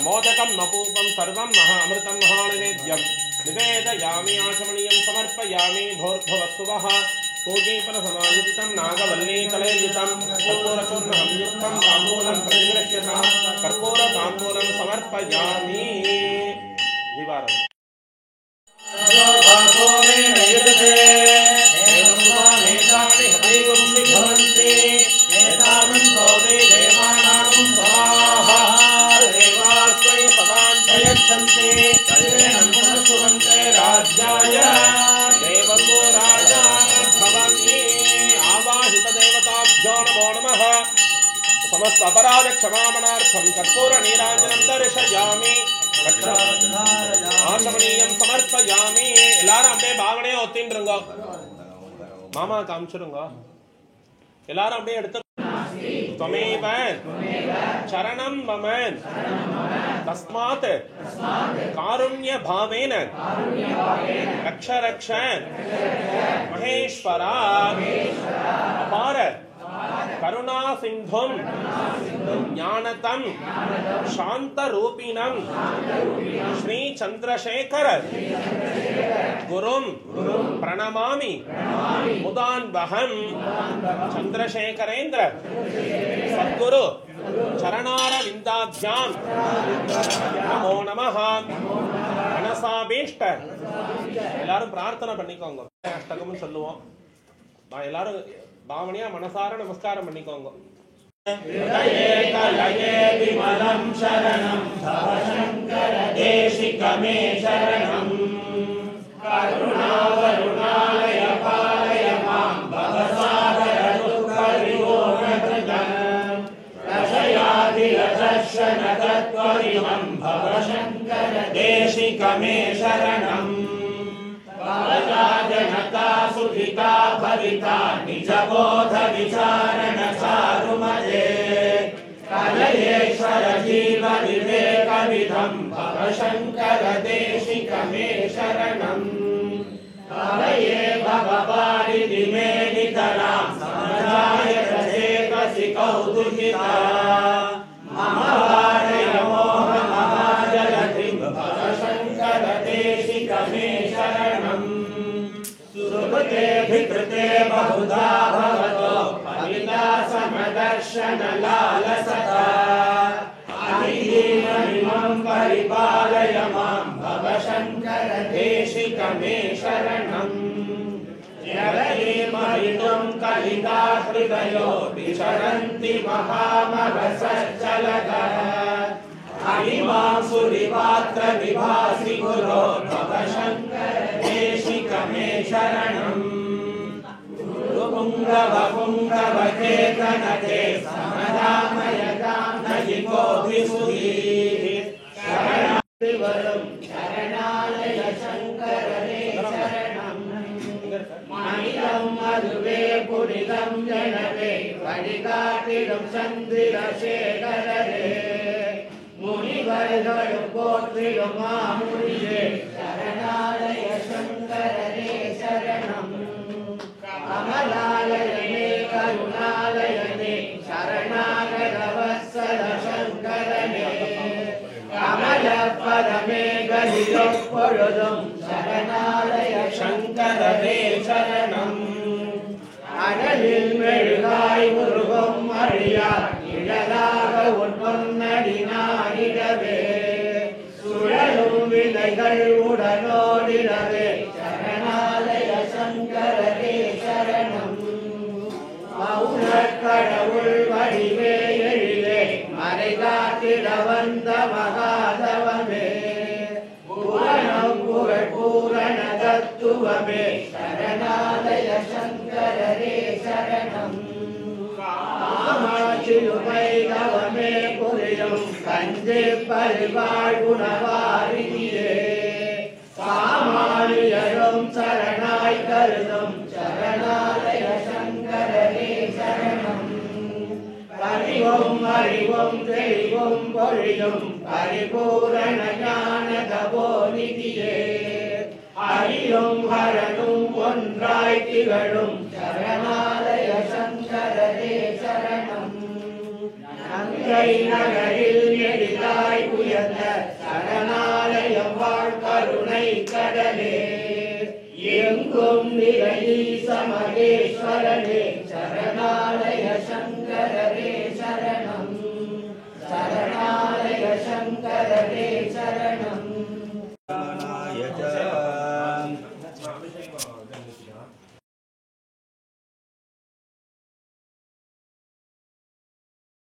मोदकं नपूपं सर्वं अमृतं महानैवेद्यं निवेदयामि आचमनीयं समर्पयामि. भोर्भुवस्सुवः पूजीफलसमायुक्तं नागवल्लीकलैर्युतं कर्पूरचूर्णसंयुक्तं ताम्बूलं प्रतिगृह्यतां कर्पूरताम्बूलं समर्पयामि. निवारणम् राज्याय देवको राजा भवन्ति. आवाहित देवताभ्यो नमो नमः. समस्त अपराध क्षमापणार्थं कर्पूर नीराजनं दर्शयामि. आचमनीयं समर्पयामि. எல்லாரும் அப்படியே பாவனையா ஒத்தின்றுங்க. மாமா காமிச்சிருங்க. எல்லாரும் அப்படியே எடுத்து त्वमेव चरणं मम तस्मात् कारुण्य भावेन रक्ष रक्ष महेश्वरा. अपार करुणा सिंधुं ज्ञानतं शांतरूपिणं श्री चंद्रशेखर गुरुं प्रणमामि. मुदान्वहं चंद्रशेखरेन्द्र सद्गुरु चरणारविन्दाभ्यां नमो नमः. मनसाभीष्ट எல்லாரும் பிரார்த்தனை பண்ணிக்கோங்க. அஷ்டகம்னு சொல்லுவோம். எல்லாரும் பாவனையா மனசார நமஸ்காரம் பண்ணிக்கோங்க. விமலம் சரணம் தவ சங்கர தேசிகமே சரணம். கருணாவருணாலய பாலய மாம் பவசாகர துக்க வியோகக்ருதம். ரசயாதி ரசன தத்வரிமம் பவ சங்கர தேசிகமே சரணம். जनता सुखिता भविता निजबोध विचारण सारुमते. कलयेश्वर जीव विवेक विधं भव शंकर देशिकमे शरणम्. कलये भववारिधि मे नितरां समजाय रसेकसि कौतुकिता. मम वारय मोह महाजलधिं भव शंकर देशिकमे शरणम्. सुकृते विकृते बहुधा भवतो फलिता समदर्शन लालसता. अहिदीनमिमं परिपालय मां भव शंकर देशिकमे शरणम्. जलये महितुं कलिता हृदयो विचरन्ति महामवसज्जलतः. अहिमां सुरिवात्र विभासि गुरो भव शंकर देशिकमे शरणम्. गुरुपुङ्गव पुङ्गव चेतनके समदामयतां नयिको विसुधीः. शरणालय शङ्कर शरणम्. போற்றிடும் சந்திரசேகரரே முனிவர்களும் போற்றிடும் மாமுனியே சரணாலய சங்கரரே சரணம் கமலாலயனே கருணாலயனே சரணாகர வத்சல சங்கரனே கமல பரமே கலியொப்பொழுதும் சரணாலய சங்கரரே சரணம் அழலில் மெழுகாய் உருகும் அழியார் நிழலாக உன் பொன்னடி நாடிடவே சுழலும் விலைகள் உடனோடிடவே சரணாலய சங்கரரே சரணம் மௌனக் கடவுள் வடிவே எழிலே மறை காத்திட வந்த மகாதவமே புவனம் புகழ் பூரண தத்துவமே சரணாலய சங்கரரே சரணம் காமாட்சியுமை தவமே புரியும் கஞ்சி பரிவாழ் குணவாரியே சாமானியரும் சரணாய் கருதும் சரணாலய சங்கரரே சரணம் பரிவும் அறிவும் தெளிவும் பொழியும் பரிபூரண ஞான தபோநிதியே ஹரியும் ஹரனும் ஒன்றாய் திகழும் சரணாலய சங்கரரே சரணம் நங்கை நகரில் எளிதாய் உயர்ந்த சரணாலயம் வாழ் கருணை கடலே எங்கும் நிலையீச மகேஸ்வரனே சரணாலய சங்கரரே சரணம் சரணாலய சங்கரரே சரணம்